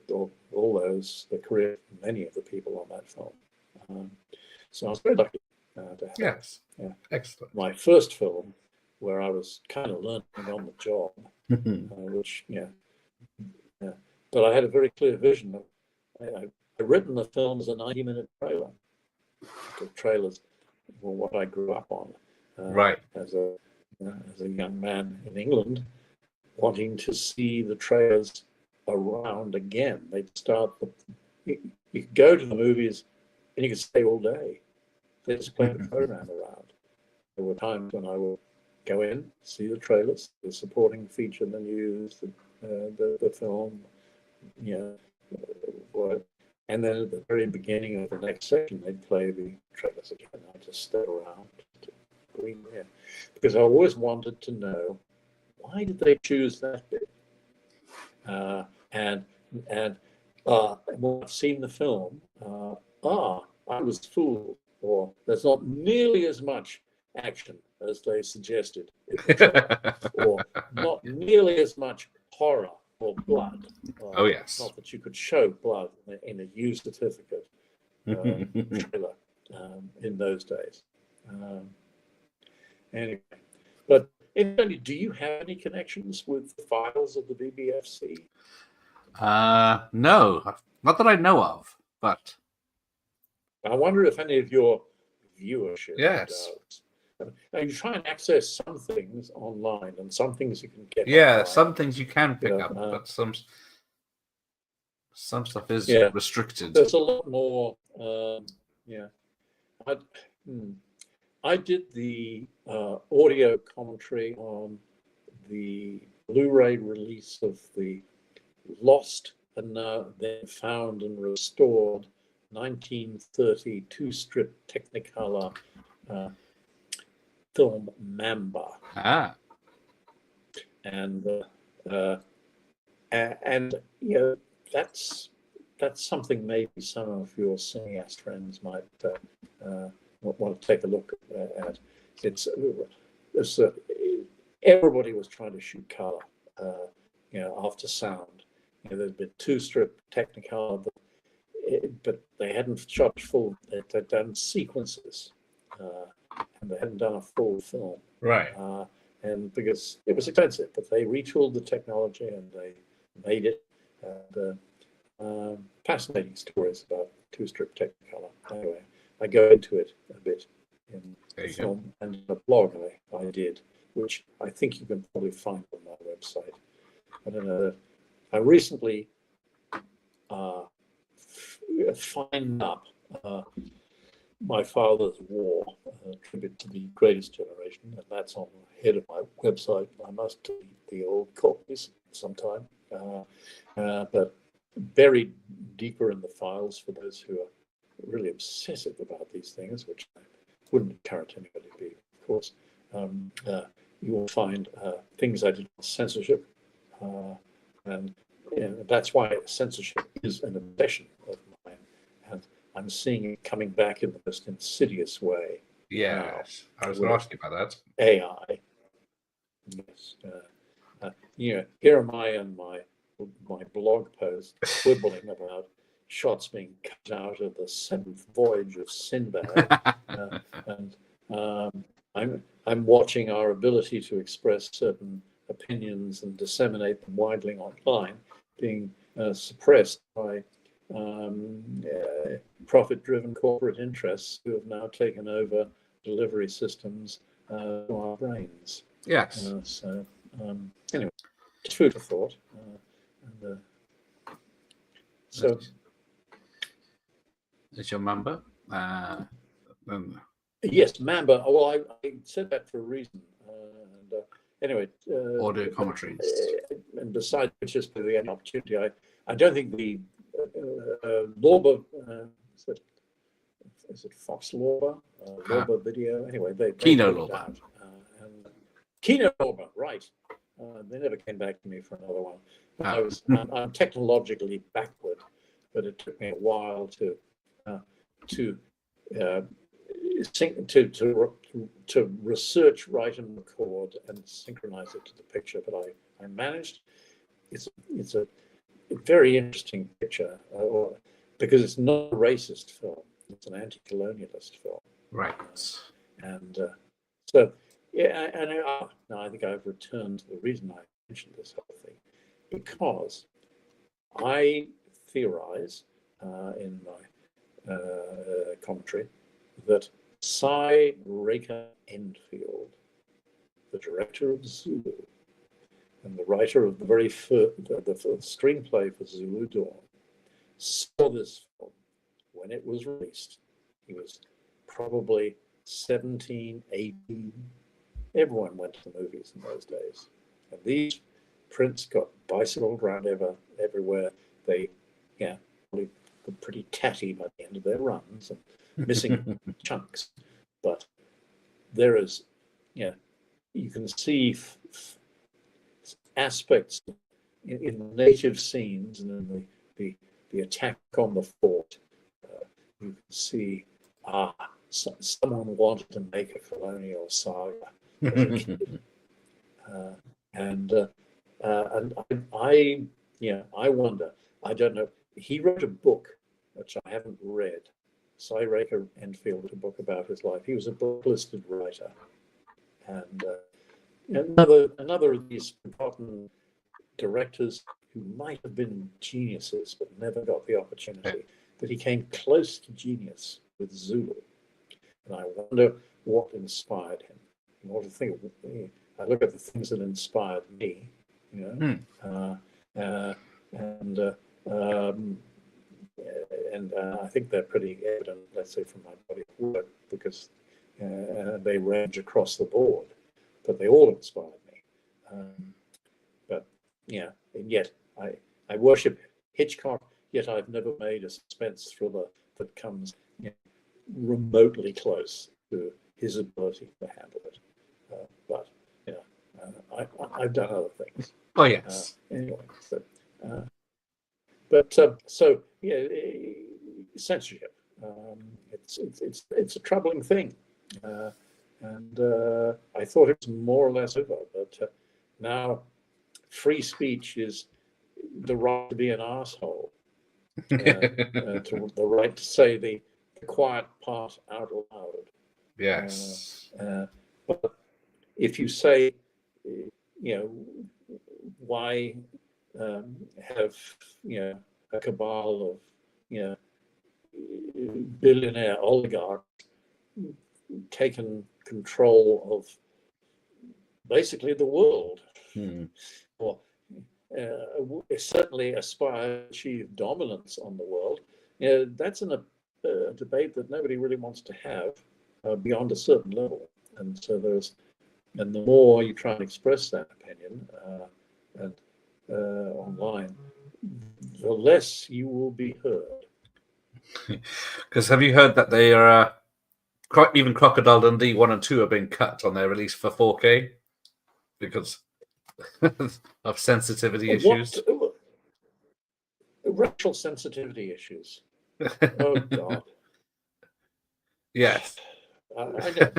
all those, the career of many of the people on that film. So I was very lucky to have. Yes. Excellent. My first film, where I was kind of learning on the job, which but I had a very clear vision. I'd written the film as a 90-minute trailer. The trailers were what I grew up on. Right. As a young man in England, wanting to see the trailers around again. They'd start you could go to the movies and you could stay all day. They just play the program around. There were times when I would go in, see the trailers, the supporting feature, the news, the film, and then at the very beginning of the next section, they'd play the trailers again. I just stayed around because I always wanted to know, why did they choose that bit? And when I've seen the film, I was fooled, or there's not nearly as much action as they suggested, or not nearly as much horror or blood. Oh yes. Not that you could show blood in a U certificate trailer in those days. Anyway, but do you have any connections with the files of the BBFC? No, not that I know of, but I wonder if any of your viewership yes. does. Now, you try and access some things online, and some things you can get. Yeah, online. some things you can pick up, but some stuff is restricted. There's a lot more. I did the audio commentary on the Blu-ray release of the lost and then found and restored 1930 two-strip Technicolor film Mamba. And that's something maybe some of your cineast friends might want to take a look at. Everybody was trying to shoot color, after sound. There'd been two-strip Technicolor, but they hadn't shot full. They'd done sequences, and they hadn't done a full film. Right. And because it was expensive, but they retooled the technology and they made it. Fascinating stories about two-strip Technicolor. Anyway, I go into it a bit in the film and in a blog I did, which I think you can probably find on my website. I don't know. I recently find up My Father's War, a tribute to the Greatest Generation, and that's on the head of my website. I must delete the old copies sometime, but buried deeper in the files for those who are really obsessive about these things, which wouldn't encourage anybody to be, of course. You will find things I did on censorship, and that's why censorship is an obsession of mine, and I'm seeing it coming back in the most insidious way. Yes, I was going to ask you about that. AI. Yes. Here am I in my blog post quibbling about shots being cut out of the seventh voyage of Sinbad, and I'm watching our ability to express certain opinions and disseminate them widely online being suppressed by profit-driven corporate interests who have now taken over delivery systems to our brains. Yes. Anyway, just food for thought. So, is your Mamba? Yes, Mamba. Well, I said that for a reason. Anyway, audio commentaries. And besides just for the opportunity, I don't think the Lorber, is it Fox Lorber? Lorber Video. Anyway, they Kino put it Lorber. out. And Kino Lorber, right. They never came back to me for another one. I'm technologically backward, but it took me a while to research, write, and record, and synchronize it to the picture. But I managed. It's a very interesting picture because it's not a racist film; it's an anti-colonialist film. Right. And so, yeah, and now I think I've returned to the reason I mentioned this whole thing, because I theorize in my commentary that Cy Raker Enfield, the director of Zulu and the writer of the very first screenplay for Zulu Dawn, saw this film when it was released. He was probably 17, 18. Everyone went to the movies in those days. And these prints got bicycled around everywhere. They, probably were pretty tatty by the end of their runs and missing chunks. But there is, you can see aspects in native scenes and in the attack on the fort. You can see, someone wanted to make a colonial saga as a kid. And I wonder, I don't know, he wrote a book which I haven't read. Cy Raker Enfield wrote a book about his life. He was a book-listed writer. And another of these forgotten directors who might have been geniuses but never got the opportunity, but he came close to genius with Zulu. And I wonder what inspired him. I want to think, I look at the things that inspired me, and I think they're pretty evident, let's say, from my body of work, because they range across the board, but they all inspired me. And yet I worship Hitchcock, yet I've never made a suspense thriller that comes remotely close to his ability to handle it. I've done other things. Oh yes. Anyway, censorship. It's a troubling thing, and I thought it was more or less over. But now, free speech is the right to be an asshole, the right to say the quiet part out loud. Yes. But if you say, why have a cabal of billionaire oligarchs taken control of basically the world, or certainly aspire to achieve dominance on the world? That's a debate that nobody really wants to have beyond a certain level. And so and the more you try and express that opinion online, the less you will be heard. Because have you heard that they are even Crocodile Dundee 1 and 2 are being cut on their release for 4K because of sensitivity issues. Racial sensitivity issues. Oh God. Yes. I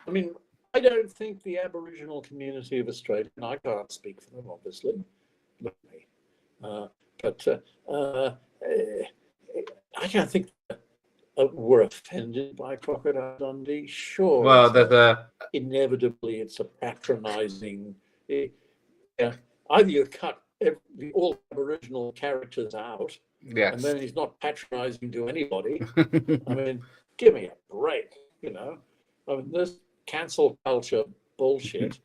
mean, I don't think the Aboriginal community of Australia, and I can't speak for them, obviously, but I don't think were offended by Crocodile Dundee. Sure. Well, inevitably it's a patronizing. Either you cut all Aboriginal characters out, yes, and then he's not patronizing to anybody. I mean, give me a break, you know. I mean, this cancel culture bullshit.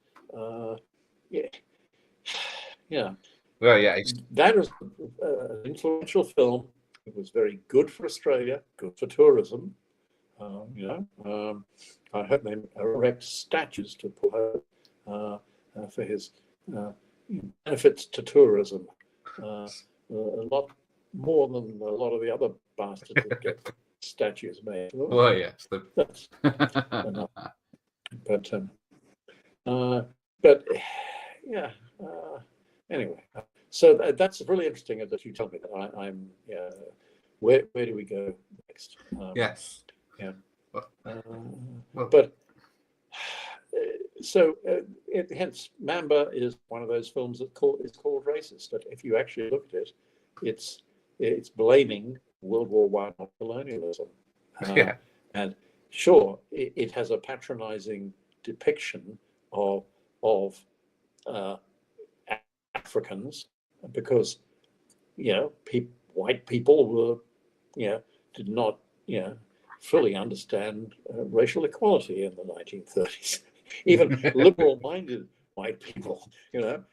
Yeah. Well, yeah. That was an influential film. It was very good for Australia, good for tourism. I hope they erect statues to put for his benefits to tourism. A lot more than a lot of the other bastards that get statues made. Well, yes. But yeah. Anyway, so that's really interesting that you tell me that. I'm. Where do we go next? Yes. Yeah. But so hence Mamba is one of those films that is called racist. But if you actually look at it, it's blaming World War I on colonialism. And sure, it has a patronizing depiction of Africans because white people were did not fully understand racial equality in the 1930s. Even liberal-minded white people,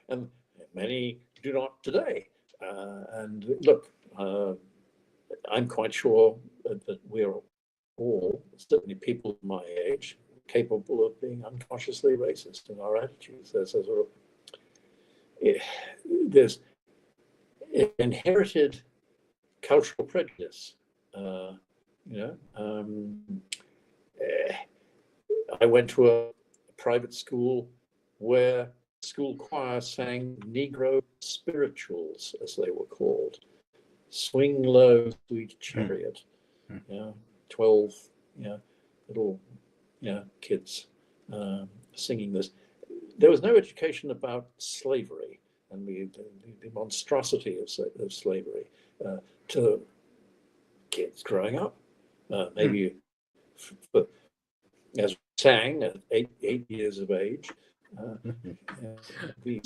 and many do not today. And look, I'm quite sure that we're all, certainly people my age, capable of being unconsciously racist in our attitudes. There's inherited cultural prejudice. I went to a private school where school choir sang Negro spirituals, as they were called. Swing low, sweet chariot. 12 little kids singing this. There was no education about slavery and the monstrosity of slavery to kids growing up. Maybe as we sang at eight years of age, we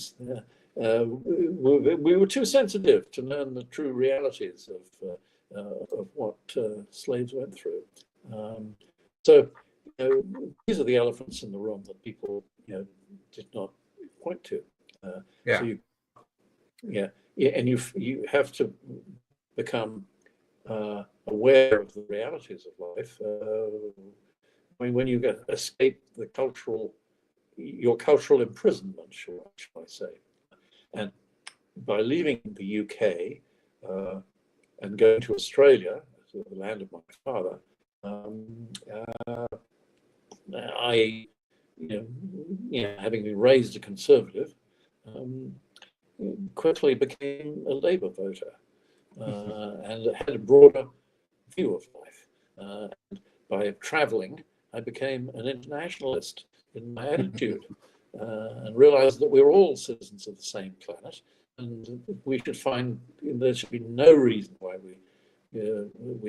were too sensitive to learn the true realities of what slaves went through. So these are the elephants in the room that people did not point to. So and you have to become aware of the realities of life. When you escape your cultural imprisonment, shall I say. And by leaving the UK and going to Australia, the land of my father, I, having been raised a conservative, quickly became a Labour voter and had a broader view of life. And by travelling, I became an internationalist in my attitude and realised that we're all citizens of the same planet, and there should be no reason why we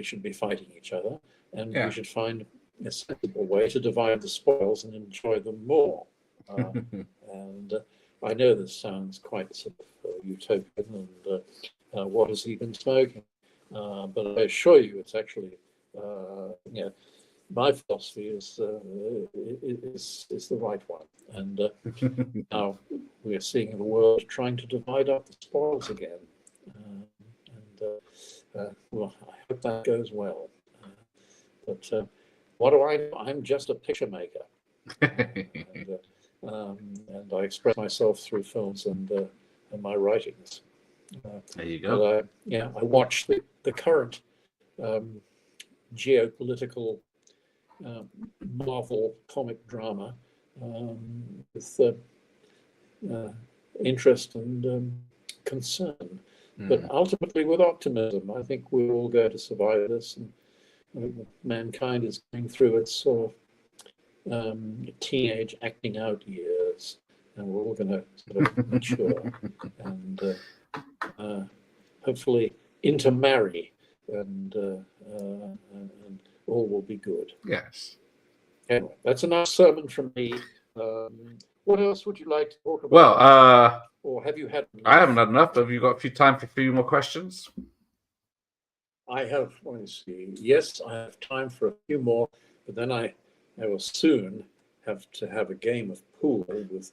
should be fighting each other, and we should find a sensible way to divide the spoils and enjoy them more. And I know this sounds quite sort of utopian and what has he been smoking? But I assure you, it's actually my philosophy is the right one. And now we are seeing the world trying to divide up the spoils again. Well, I hope that goes well. But what do I know? I'm just a picture maker. And I express myself through films and my writings. There you go. But I watch the current geopolitical Marvel comic drama with interest and concern. But ultimately, with optimism, I think we're all going to survive this, and mankind is going through its sort of teenage acting out years, and we're all going to sort of mature and hopefully intermarry, and all will be good. Yes. Anyway, that's a nice sermon from me. What else would you like to talk about? Well, or have you had? I haven't had enough. Have you got a few time for a few more questions? I have. Let me see. Yes, I have time for a few more, but then I will soon have to have a game of pool with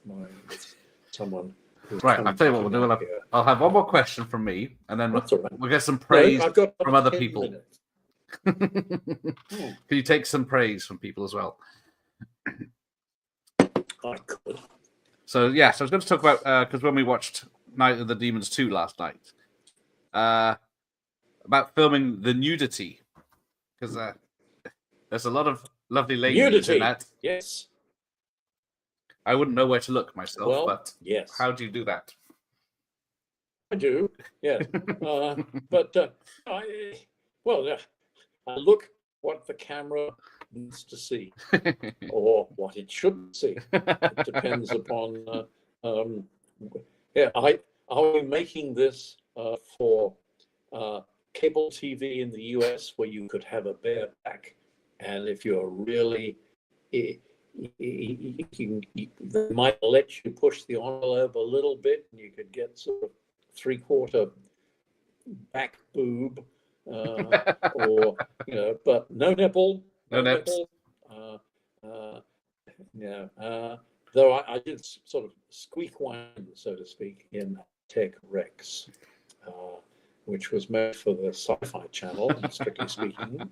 someone. Right. I'll tell you what we'll do. I'll have one more question from me, and then we'll get some praise from other people. Can you take some praise from people as well? I could. So yeah, so I was going to talk about because when we watched Night of the Demons 2 last night, about filming the nudity, because there's a lot of lovely ladies in that. Yes. I wouldn't know where to look myself, but yes. How do you do that? I do, yes. But I look what the camera needs to see, or what it shouldn't see. It depends upon. Are we making this for cable TV in the US, where you could have a bare back, and if you're really, they might let you push the envelope a little bit, and you could get sort of 3/4 back boob, or but no nipple, no nips. Though I did sort of squeak one, so to speak, in Tech Rex, which was made for the Sci-Fi Channel, strictly speaking.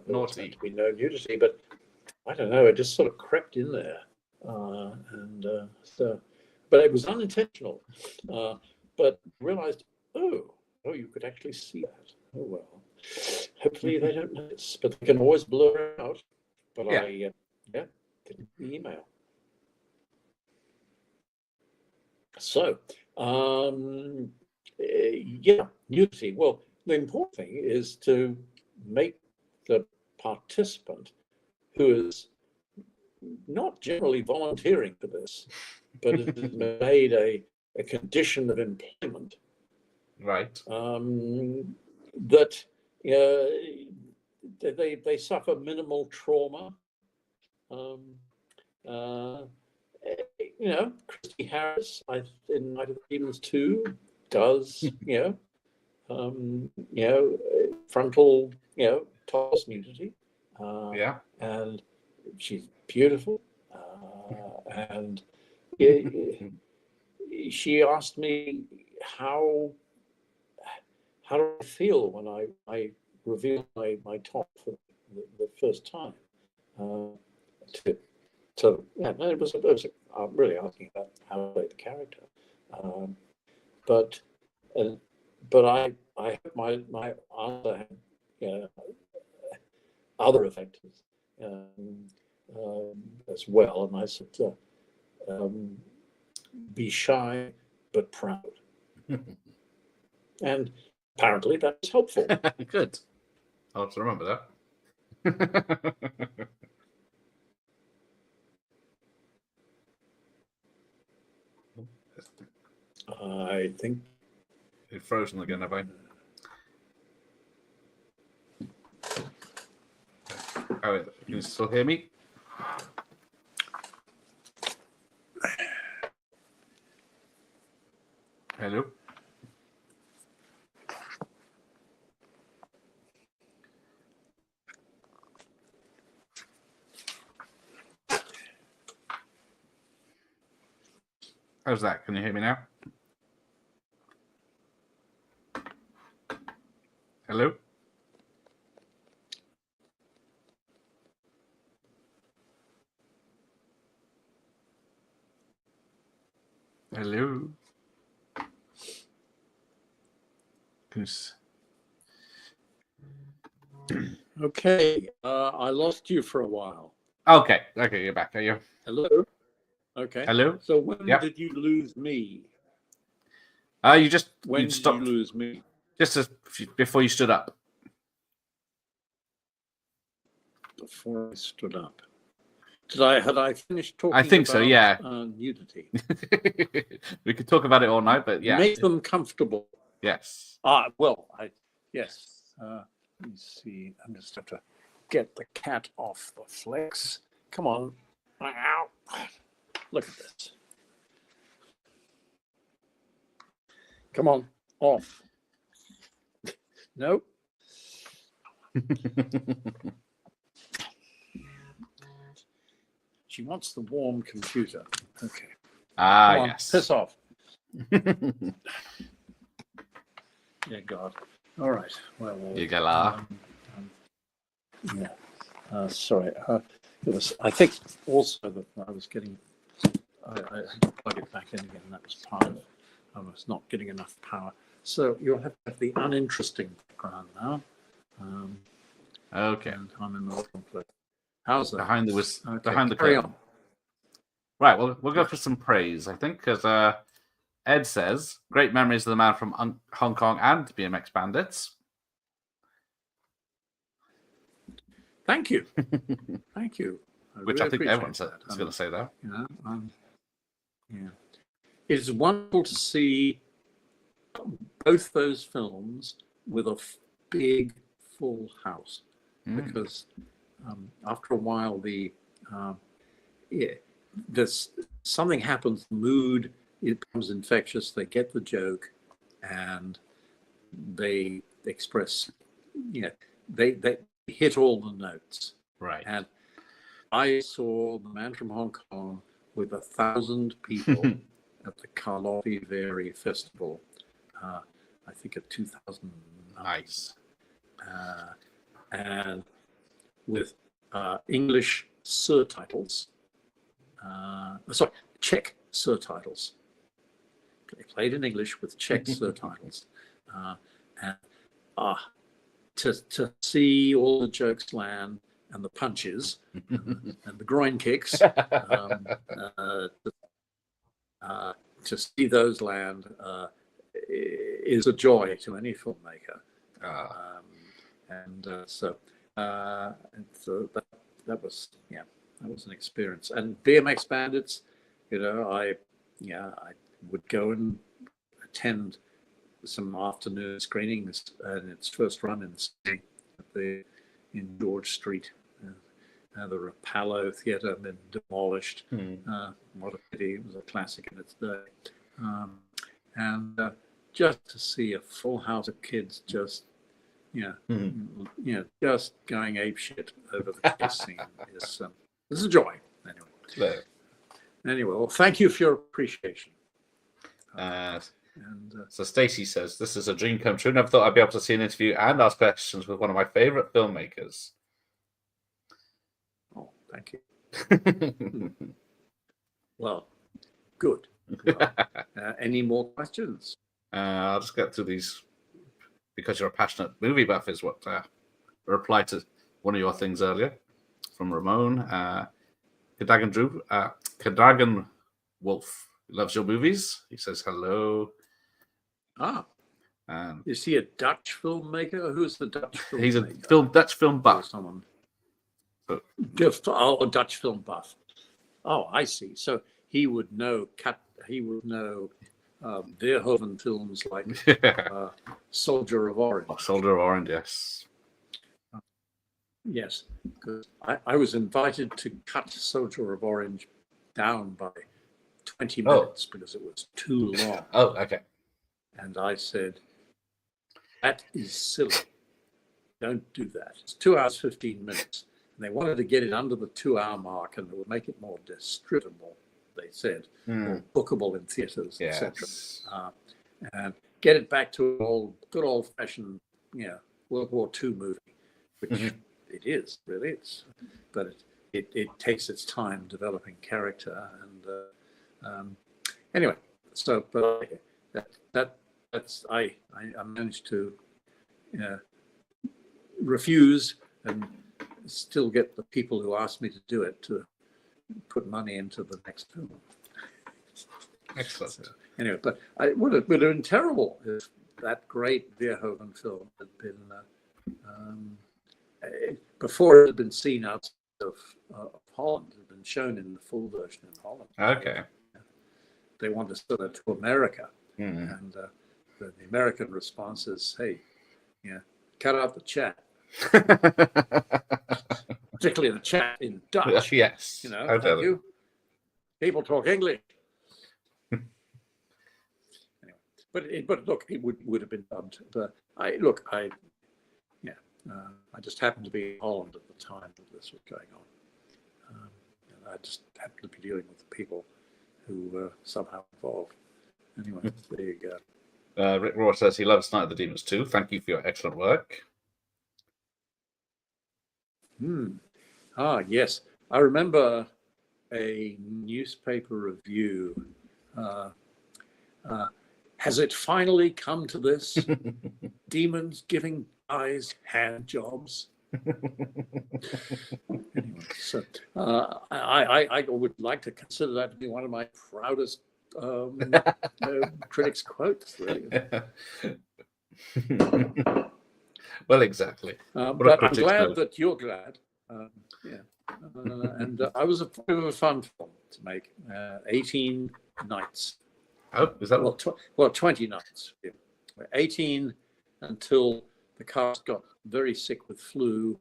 Naughty. To be no nudity, but I don't know. It just sort of crept in there, but it was unintentional. But realized, oh, you could actually see that. Oh well. Hopefully they don't notice, but they can always blur it out. But I didn't the email. So, nudity. Well, the important thing is to make the participant, who is not generally volunteering for this, but it is made a condition of employment. Right. That they suffer minimal trauma. Christy Harris, in Night of the Demons 2, does frontal topless nudity. And she's beautiful. And she asked me how do I feel when I reveal my top for the first time. It was really asking about how to play the character. But I hope my answer had other effects as well. And I said, be shy but proud. And apparently that was helpful. Good. I'll have to remember that. I think you've frozen again, have I? Oh, can you still hear me? Hello? How's that? Can you hear me now? Hello? Hello? Okay, I lost you for a while. Okay, you're back. Are you? Hello? Okay. Hello? So when Yep. did you lose me? You just When you did stopped you lose me? just before you stood up. Before I stood up. Had I finished talking I think so, yeah. Nudity? We could talk about it all night, but yeah. Make them comfortable. Yes. Yes. Let me see. I'm just have to get the cat off the flex. Come on. Ow. Look at this. Come on. Off. Nope. She wants the warm computer. Okay. Come on, Yes. piss off. Yeah, God. All right. Well, You go la. yeah. Sorry. It was. I think also that I was getting. I had to plug it back in again. That was part of it. I was not getting enough power. So you'll have to have the uninteresting background now. Okay. And I'm in the wrong place. How's that? Behind the carry curtain. on. Right, well, we'll go for some praise, I think, because Ed says, great memories of the man from Hong Kong and BMX Bandits. Thank you. Thank you. Which I think everyone's that. going to say that. Yeah. It's wonderful to see both those films with a big, full house. Because after a while, there's something happens, the mood, it becomes infectious, they get the joke, and they express, they hit all the notes. Right. And I saw The Man from Hong Kong with 1,000 people at the Karlovy Vary Festival, I think at 2009. Nice. And with English surtitles, Czech surtitles. They played in English with Czech surtitles. And to see all the jokes land and the punches and the groin kicks, to see those land is a joy to any filmmaker. So that was an experience. And BMX Bandits, I would go and attend some afternoon screenings in its first run in Sydney in George Street. The Rapallo Theatre had been demolished. What a pity! It was a classic in its day. And just to see a full house of kids just just going apeshit over the kiss scene is a joy. Anyway, well, thank you for your appreciation. So Stacey says, this is a dream come true. Never thought I'd be able to see an interview and ask questions with one of my favourite filmmakers. Oh, thank you. Well, good. Well, any more questions? I'll just get through these because you're a passionate movie buff is what a reply to one of your things earlier from Ramon. Kadagan Wolf loves your movies. He says hello. Is he a Dutch filmmaker? Who's the Dutch filmmaker? He's a Dutch film buff. Someone. Dutch film buff. Oh, I see. So he would know Verhoeven films like Soldier of Orange. Soldier of Orange, yes. Yes, because I was invited to cut Soldier of Orange down by 20 minutes because it was too long. Oh, okay. And I said, that is silly. Don't do that. It's 2 hours, 15 minutes. And they wanted to get it under the 2-hour mark and it would make it more distributable, they said, or bookable in theaters, etc. And get it back to an good old-fashioned, World War II movie, which it is, really. But it takes its time developing character. And anyway, so but I managed to refuse and still get the people who asked me to do it to put money into the next film. Excellent. So, anyway, but it would have been terrible if that great Verhoeven film had been before it had been seen outside of Holland. It had been shown in the full version in Holland. Okay. They wanted to send it to America, Mm. and the American response is, "Hey, cut out the chat." Particularly the chat in Dutch. Yes. Thank you. People talk English. Anyway, but look, it would have been dubbed. But I just happened to be in Holland at the time that this was going on, and I just happened to be dealing with the people who were somehow involved. Anyway, there you go. Rick Raw says he loves Night of the Demons too. Thank you for your excellent work. Yes. I remember a newspaper review. Has it finally come to this? Demons giving guys hand jobs? Anyway, so I would like to consider that to be one of my proudest critics' quotes, really. Well, exactly. But I'm glad that you're glad. And I was a bit of a fun film to make. 18 nights. Oh, is that well, 20 nights. Yeah. 18 until the cast got very sick with flu,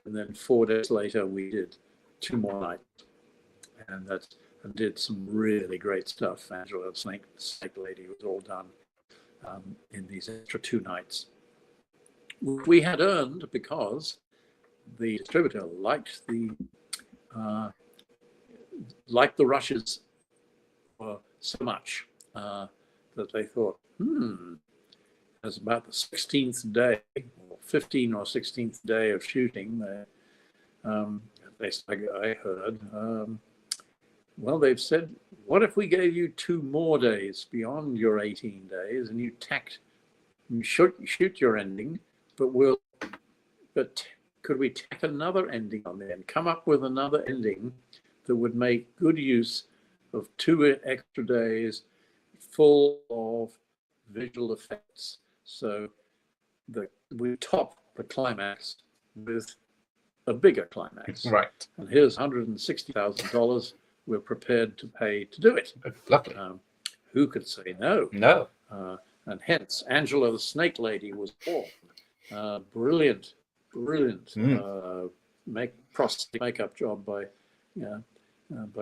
and then 4 days later we did 2 more nights, and did some really great stuff. Angela Snake Lady was all done in these extra 2 nights. We had earned because the distributor liked the rushes so much that they thought, as about the 16th day, or 15th or 16th day of shooting, I heard, well, they've said, what if we gave you 2 more days beyond your 18 days and you shoot your ending, but could we tack another ending on there and come up with another ending that would make good use of 2 extra days full of visual effects? So we top the climax with a bigger climax. Right. And here's $160,000 we're prepared to pay to do it. Lovely. Who could say no? No. And hence, Angela the Snake Lady was born. Brilliant prosthetic makeup job by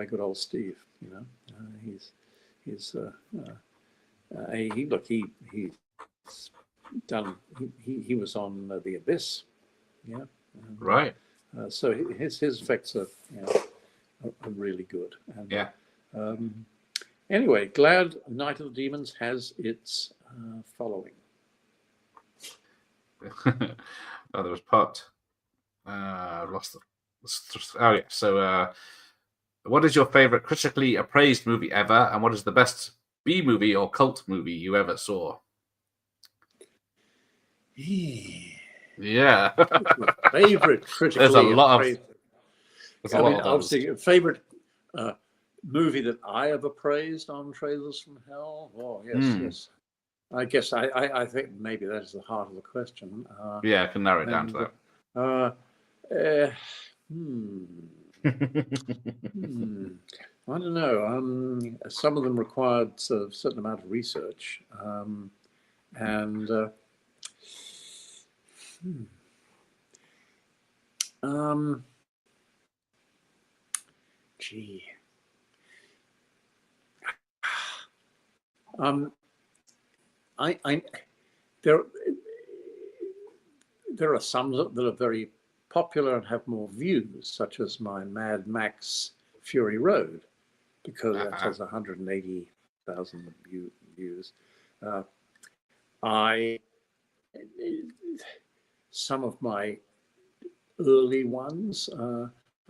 good old Steve. He's done. He was on The Abyss. Yeah. Right. So his effects are really good. And, yeah. Anyway, glad Night of the Demons has its following. Oh, there was part. Lost the. Oh yeah. So, what is your favorite critically appraised movie ever, and what is the best B movie or cult movie you ever saw? Yeah. Favorite critically There's a lot appraised. of. There's Obviously, favorite movie that I ever praised on Trailers from Hell. Oh yes. I guess I think maybe that is the heart of the question. Yeah, I can narrow it down to that. I don't know. Some of them required a certain amount of research, gee. There are some that are very popular and have more views, such as my Mad Max Fury Road, because that has 180,000 views. Some of my early ones,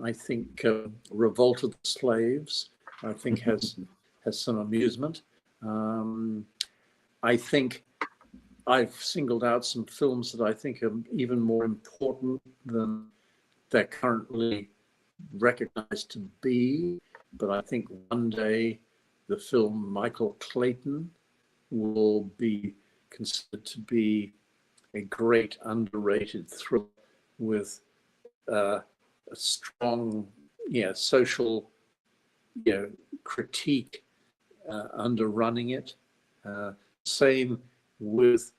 I think Revolt of the Slaves, I think has some amusement. I think I've singled out some films that I think are even more important than they're currently recognized to be, but I think one day the film Michael Clayton will be considered to be a great underrated thriller with a strong, social, critique underrunning it. Same with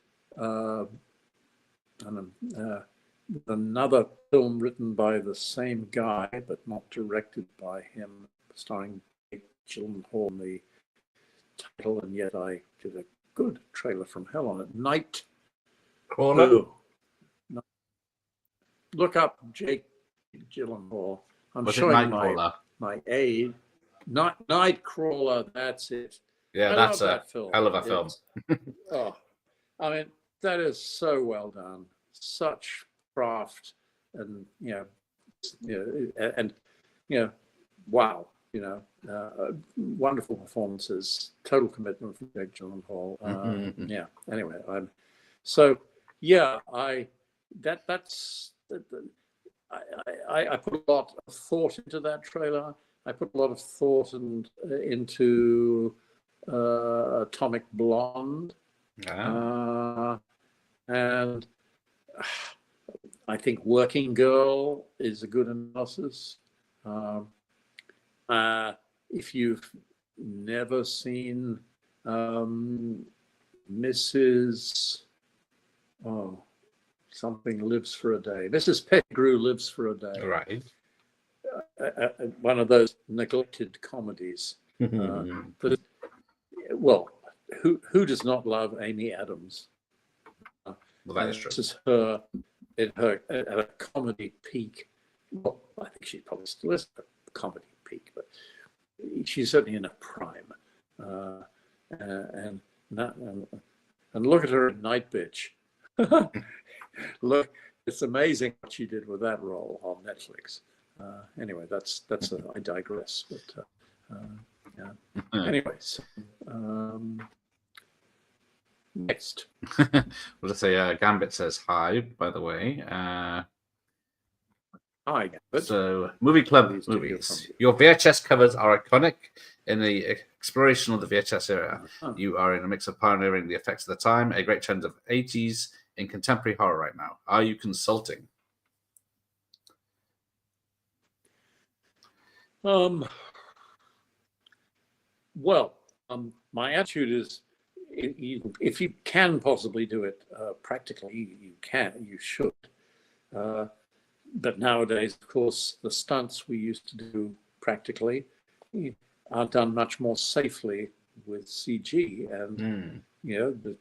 another film written by the same guy, but not directed by him, starring Jake Gyllenhaal in the title, and yet I did a good trailer from hell on it. Crawler. Look up Jake Gyllenhaal. I'm Was it showing Nightcrawler? my aid. Nightcrawler, that's it. Yeah, I that's love a that film. hell of a film. Oh, I mean, that is so well done. Such craft, and wow, wonderful performances, total commitment from Jake Gyllenhaal. Yeah. Anyway, I put a lot of thought into that trailer. I put a lot of thought into Atomic Blonde. And I think Working Girl is a good analysis. If you've never seen Mrs. Something Lives for a Day, Mrs. Pettigrew Lives for a Day. Right. One of those neglected comedies. But who does not love Amy Adams? Well, that is true. This is her at a comedy peak. Well, I think she probably still is at a comedy peak, but she's certainly in a prime. And look at her in Night Bitch. Look, it's amazing what she did with that role on Netflix. Anyway, I digress. But anyway, so, next. We'll just say Gambit says hi, by the way. Hi, Gambit. So, Movie Club movies. Your VHS covers are iconic in the exploration of the VHS era. You are in a mix of pioneering the effects of the time, a great trend of 80s in contemporary horror right now. Are you consulting? My attitude is, if you can possibly do it practically, you should. But nowadays, of course, the stunts we used to do practically are done much more safely with CG, and the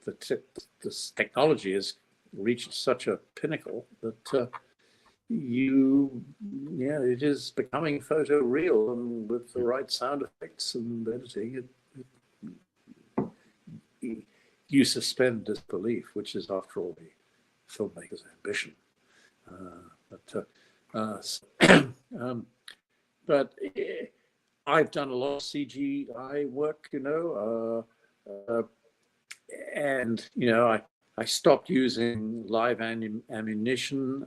technology has reached such a pinnacle that it is becoming photo real, and with the right sound effects and editing, you suspend disbelief, which is, after all, the filmmaker's ambition. But I've done a lot of CGI work, and I stopped using live ammunition.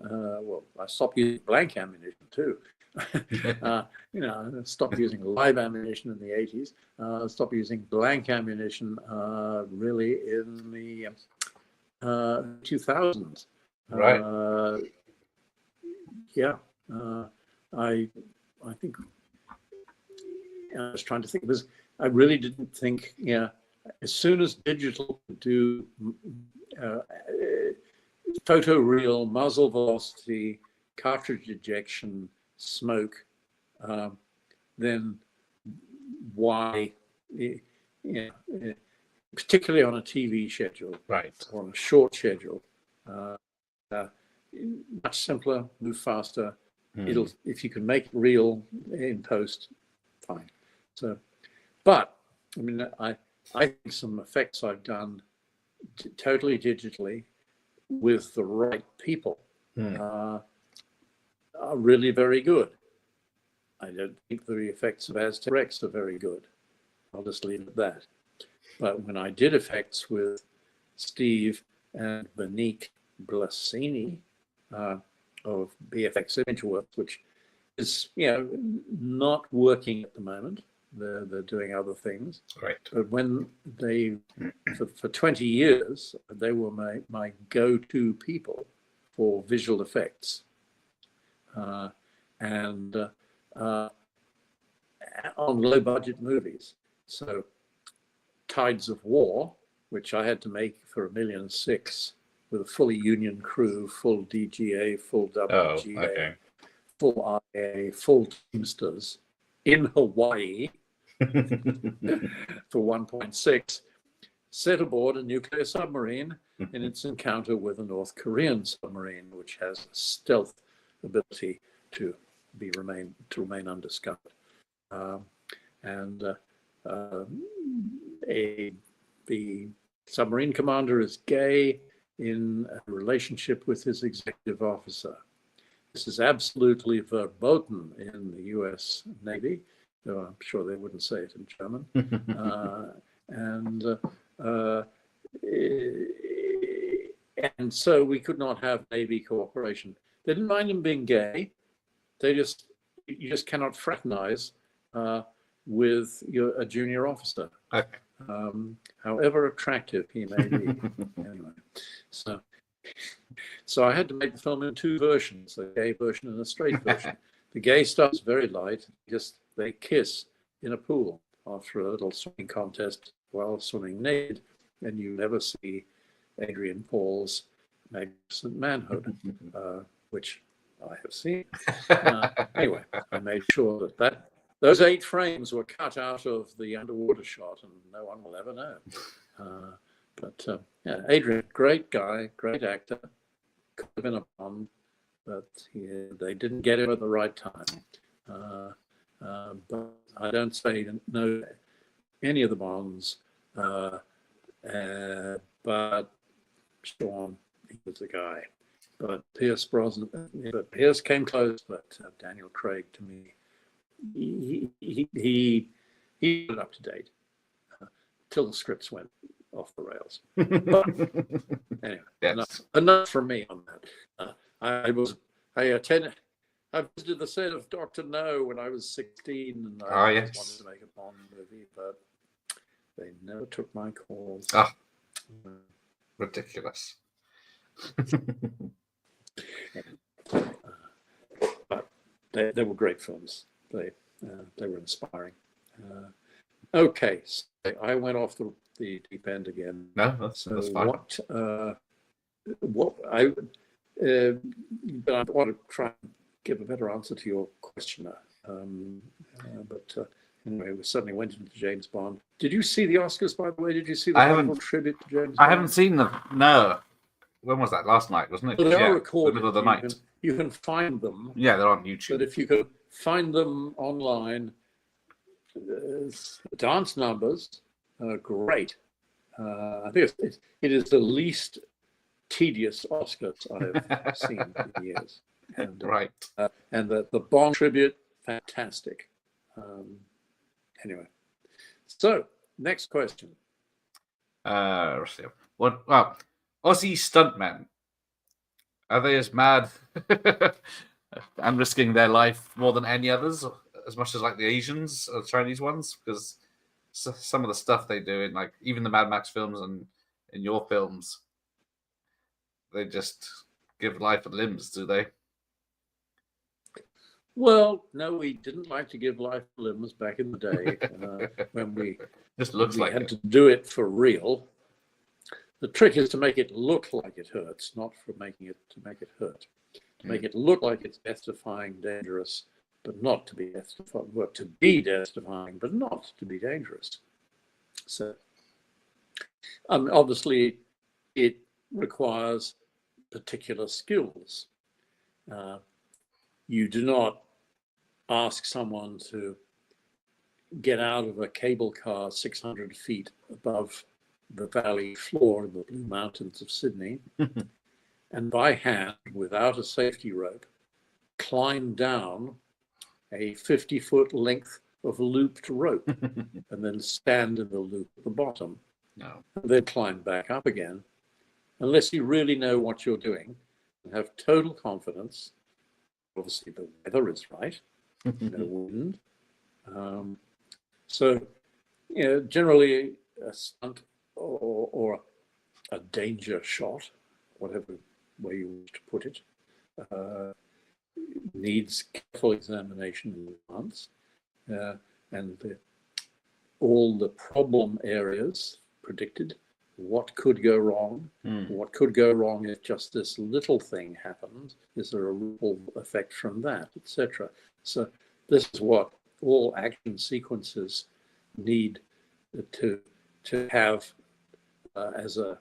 I stopped using blank ammunition too. I stopped using live ammunition in the 80s. Stopped using blank ammunition really in the 2000s. Right. I think I was trying to think. I really didn't think. As soon as digital could do photoreal, muzzle velocity, cartridge ejection, smoke, then why, particularly on a TV schedule, right, or on a short schedule, much simpler, move faster. If you can make it real in post, fine. So, but I mean, I think some effects I've done totally digitally with the right people are really very good. I don't think the effects of Aztec Rex are very good. I'll just leave it at that. But when I did effects with Steve and Monique Blasini, BFX image work, which is not working at the moment. They're doing other things. Right. But when they for 20 years they were my go-to people for visual effects, and on low-budget movies. So Tides of War, which I had to make for $1.6 million with a fully union crew, full DGA, full WGA, full IA, full Teamsters in Hawaii for 1.6, set aboard a nuclear submarine in its encounter with a North Korean submarine, which has a stealth ability to remain undiscovered. The submarine commander is gay in a relationship with his executive officer. This is absolutely verboten in the US Navy, though I'm sure they wouldn't say it in German. And so we could not have Navy cooperation. They didn't mind him being gay. You just cannot fraternize with a junior officer, however attractive he may be. Anyway, so I had to make the film in two versions: a gay version and a straight version. The gay stuff is very light; just they kiss in a pool after a little swimming contest while swimming naked, and you never see Adrian Paul's magnificent manhood, which I have seen. Anyway, I made sure that those 8 frames were cut out of the underwater shot, and no one will ever know. Adrian, great guy, great actor, could have been a Bond, but they didn't get him at the right time. But I don't say no to any of the Bonds, but Sean, he was the guy. But Pierce came close, but Daniel Craig, to me, he was up to date till the scripts went off the rails. But anyway, yes. enough from me on that. I visited the set of Dr. No when I was 16, and I wanted to make a Bond movie, but they never took my calls. Ridiculous. But they were great films. They were inspiring. Okay, so I went off the deep end again. No, that's fine. But I want to try and give a better answer to your questioner. Anyway, we suddenly went into James Bond. Did you see the Oscars, by the way? Did you see the final tribute to James Bond? I haven't seen them. No. When was that? Last night, wasn't it? Well, they are recorded. The middle of the night. You can find them. Yeah, they're on YouTube. But if you can find them online, the dance numbers are great. I think it is the least tedious Oscars I've seen in years. And, right. And the Bond tribute, fantastic. Anyway, so next question. Well, Aussie stuntmen, are they as mad and risking their life more than any others, as much as like the Asians or Chinese ones? Because some of the stuff they do in like even the Mad Max films and in your films, they just give life and limbs, do they? Well, no, we didn't like to give life and limbs back in the day when we had to do it for real. The trick is to make it look like it hurts, not for making it to make it hurt. To make it look like it's death-defying, dangerous, but not to be death-defying. Well, to be death-defying, but not to be dangerous. So, obviously, it requires particular skills. You do not ask someone to get out of a cable car 600 feet above the valley floor in the Blue Mountains of Sydney and by hand, without a safety rope, climb down a 50-foot length of looped rope and then stand in the loop at the bottom. No. And then climb back up again, unless you really know what you're doing. have total confidence. Obviously, the weather is right, no wind. So, generally a stunt or a danger shot, whatever way you wish to put it, needs careful examination in advance, and all the problem areas predicted. What could go wrong? What could go wrong if just this little thing happened? Is there a ripple effect from that, etc.? So this is what all action sequences need to have as a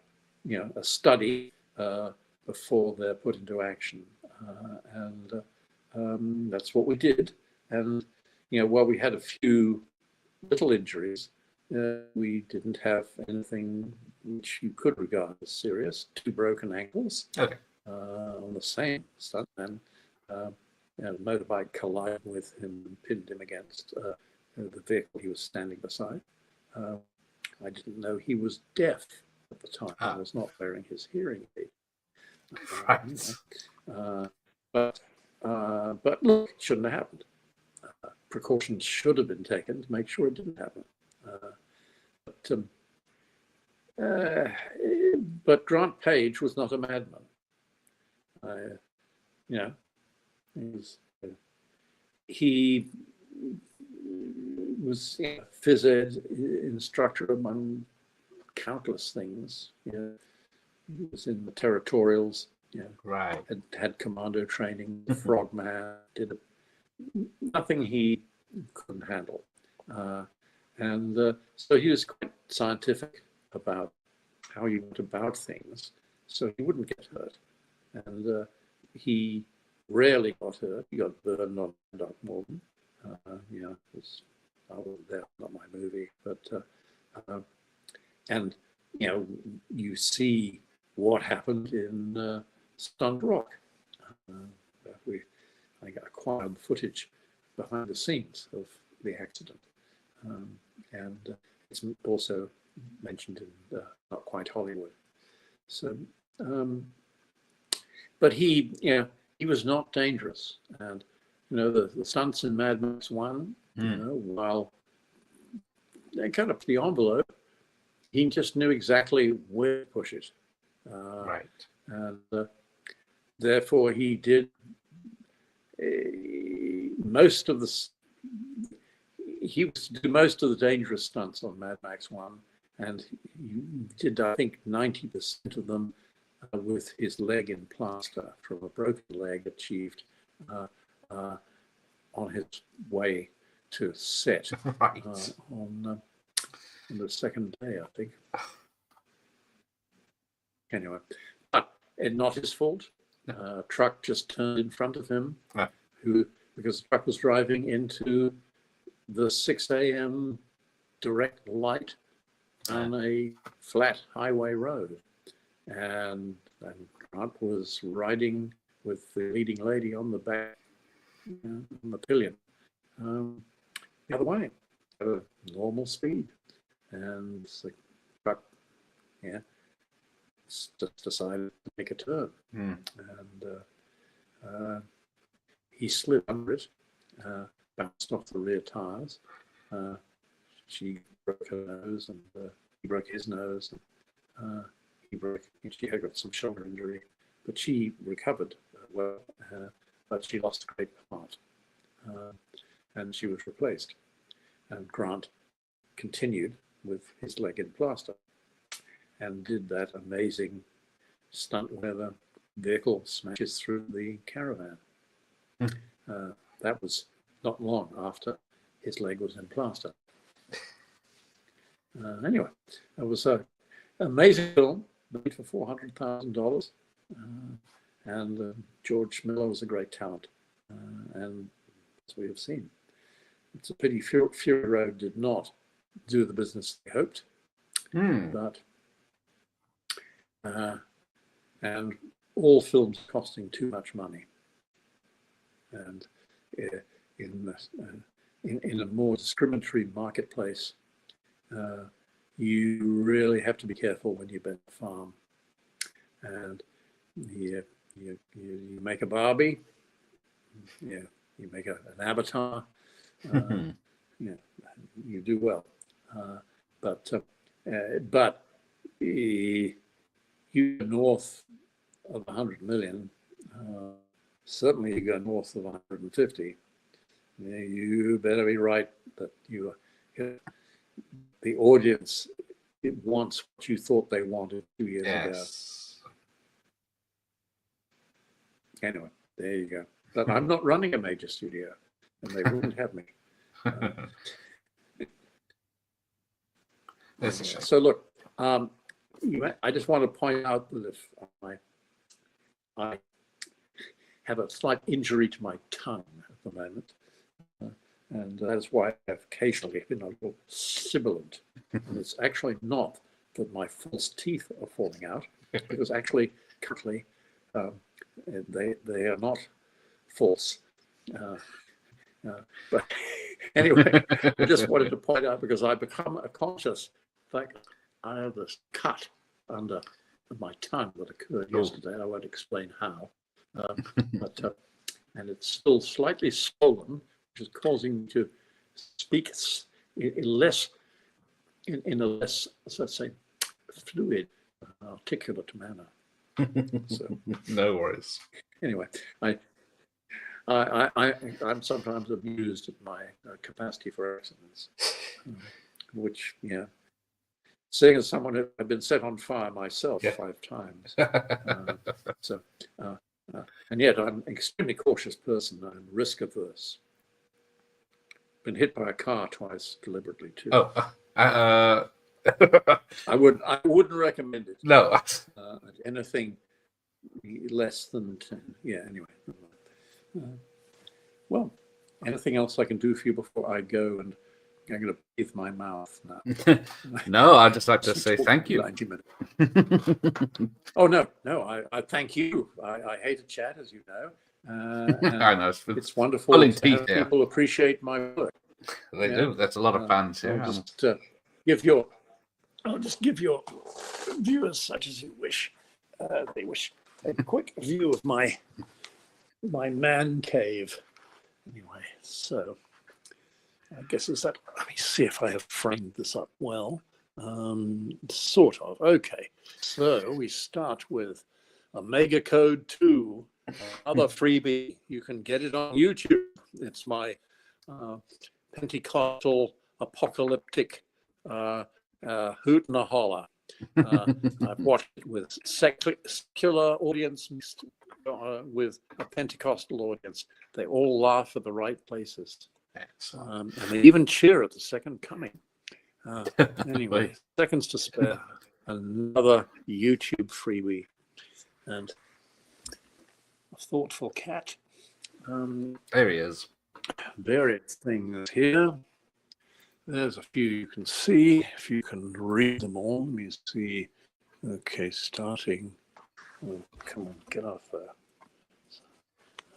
study before they're put into action, and that's what we did. And while we had a few little injuries, we didn't have anything which you could regard as serious. 2 broken ankles on the same stuntman. A motorbike collided with him and pinned him against the vehicle he was standing beside. I didn't know he was deaf at the time. I was not wearing his hearing aid. But look, it shouldn't have happened. Precautions should have been taken to make sure it didn't happen. But Grant Page was not a madman. He was a phys ed instructor among countless things. He was in the territorials. Had commando training. Frogman did nothing he couldn't handle, and so he was quite scientific about how you went about things, so he wouldn't get hurt, and he rarely got hurt. He got burned on Doc Morgan. That's not my movie, but and you see what happened in Stunt Rock. I acquired footage behind the scenes of the accident, and it's also mentioned in Not Quite Hollywood. So, but he was not dangerous, and the stunts in Mad Max 1, while they cut up the envelope, he just knew exactly where to push it, and therefore he did most of the dangerous stunts on Mad Max 1, and he did, I think, 90% of them with his leg in plaster from a broken leg achieved on his way to set on the second day, I think. Anyway, but not his fault. Truck just turned in front of him, because the truck was driving into the 6 a.m. direct light on a flat highway road, and Grant was riding with the leading lady on the back, on the pillion, the other way at a normal speed, and the truck, just decided to make a turn, and he slid under it, bounced off the rear tires. She broke her nose, and he broke his nose, and she had got some shoulder injury, but she recovered well, but she lost a great part, and she was replaced. And Grant continued with his leg in plaster and did that amazing stunt where the vehicle smashes through the caravan. That was not long after his leg was in plaster. Anyway, it was an amazing film, made for $400,000, and George Miller was a great talent, and as we have seen, it's a pity Fury Road did not do the business they hoped, but and all films costing too much money, and in a more discriminatory marketplace, you really have to be careful when you bet the farm. And You make a Barbie, you make an avatar, you do well. But you go north of 100 million, certainly you go north of 150. You better be right that the audience wants what you thought they wanted 2 years ago. Anyway, there you go. But I'm not running a major studio, and they wouldn't have me. So look, I just want to point out that if I have a slight injury to my tongue at the moment, and that's why I've occasionally been a little sibilant. And it's actually not that my false teeth are falling out, because actually, currently, they are not false. But anyway, I just wanted to point out, because I become a conscious fact I have this cut under my tongue that occurred yesterday. I won't explain how, but and it's still slightly swollen, which is causing me to speak in a less, let's say, fluid, articulate manner. So, no worries. Anyway, I'm sometimes amused at my capacity for accidents, which, seeing as someone who had been set on fire myself 5 times, and yet I'm an extremely cautious person. I'm risk averse. Been hit by a car twice deliberately too. I wouldn't recommend it. No. Anything less than 10. Yeah. Anyway. Well, anything else I can do for you before I go? And I'm going to breathe my mouth now. No, I'd just like to say thank you. 90 minutes. Oh no, I thank you. I hate to chat, as you know. I know it's wonderful to have people appreciate my work. They do. That's a lot of fans here. I'll just give your viewers, such as you wish, they wish, a quick view of my man cave. Anyway, so I guess let me see if I have framed this up well. Sort of. Okay, so we start with Omega Code 2. Another freebie. You can get it on YouTube. It's my Pentecostal apocalyptic hoot and a holler. I've watched it with secular audience mixed with a Pentecostal audience. They all laugh at the right places. And they even cheer at the second coming. Anyway, seconds to spare. Another YouTube freebie. And a thoughtful cat. There he is. Various things here. There's a few you can see. If you can read them all, let me see. Okay, starting. Oh, come on, get off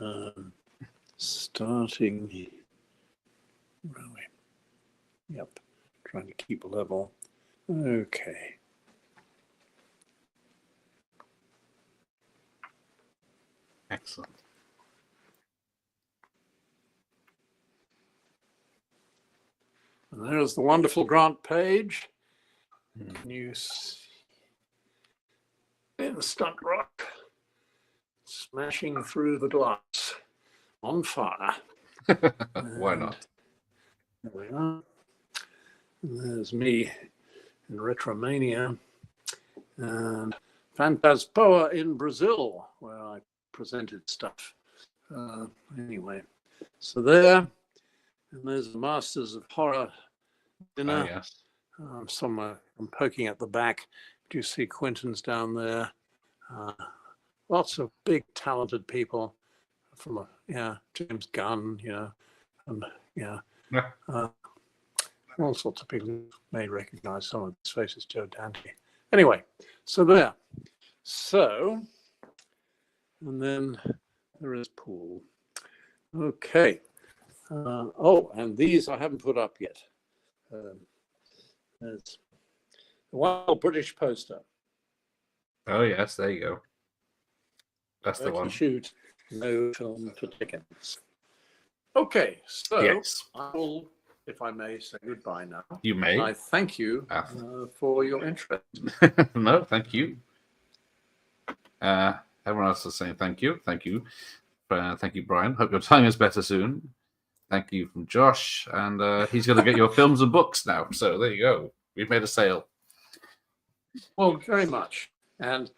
there. Starting. Where are we? Yep, trying to keep level. Okay. Excellent. And there's the wonderful Grant page. Can you see the stunt rock smashing through the glass on fire? Why not? There we are. And there's me in Retromania and Fantaspoa in Brazil, where I presented stuff. Anyway, so there. And there's the Masters of Horror dinner. Yes. Somewhere I'm poking at the back. Do you see Quentin's down there? Lots of big, talented people from James Gunn, and all sorts of people who may recognize some of these faces. Joe Dante. Anyway, so there. So, and then there is Paul. Okay. And these I haven't put up yet. There's a wild British poster. Oh, yes, there you go. That's the one. Shoot, no film for Dickens. Okay, so Yes. I will, if I may, say goodbye now. You may. I thank you for your interest. No, thank you. Everyone else is saying thank you. Thank you. Thank you, Brian. Hope your tongue is better soon. Thank you from Josh. And he's going to get your films and books now. So there you go. We've made a sale. Well, very much. And,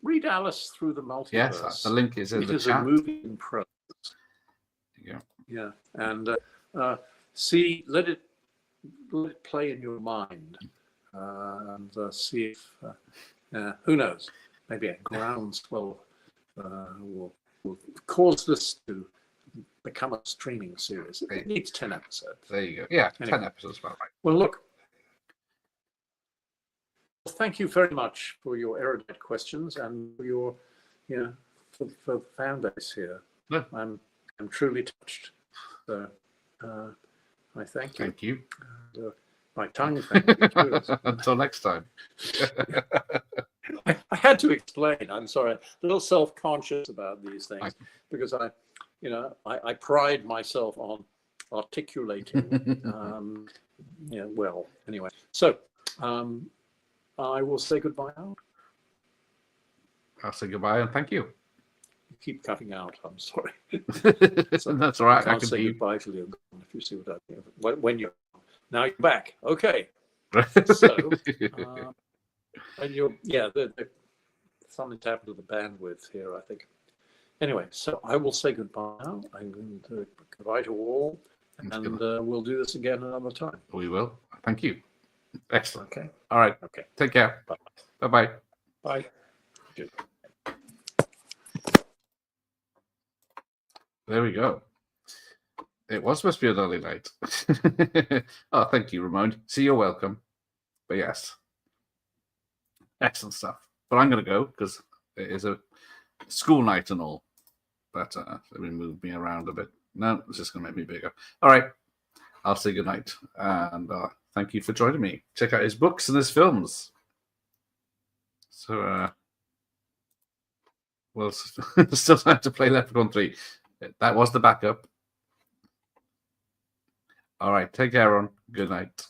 read Alice Through the Multiverse. Yes, the link is in the chat. It is a movie in prose. Yeah. Yeah. And see, let it play in your mind. And see if, who knows, maybe a groundswell will cause this to become a streaming series. It needs 10 episodes. There you go. Yeah, Anyway. 10 episodes, about right. Well, look. Thank you very much for your erudite questions and for your, for the fan base here. No. I'm truly touched. So I thank you. Thank you. And, my tongue, thank you too. Until next time. I had to explain. I'm sorry, a little self-conscious about these things because I pride myself on articulating. Well, anyway. So I will say goodbye now. I'll say goodbye and thank you. You keep cutting out. I'm sorry. That's all right. I can't say goodbye till you're gone. If you see what I mean. When you're now you're back. Okay. So. And something's happened to the bandwidth here, I think. Anyway, so I will say goodbye now. I'm going to goodbye to all, and we'll do this again another time. We will. Thank you. Excellent. Okay. All right. Okay. Take care. Bye. Bye-bye. Bye. Good. There we go. It was supposed to be an early night. Oh, thank you, Ramon. See, you're welcome. But yes. Excellent stuff. But I'm going to go because it is a school night and all. But let me move me around a bit. No, it's just going to make me bigger. All right. I'll say goodnight. And thank you for joining me. Check out his books and his films. So, well, still time to play Leprechaun 3. That was the backup. All right. Take care, everyone. Good night.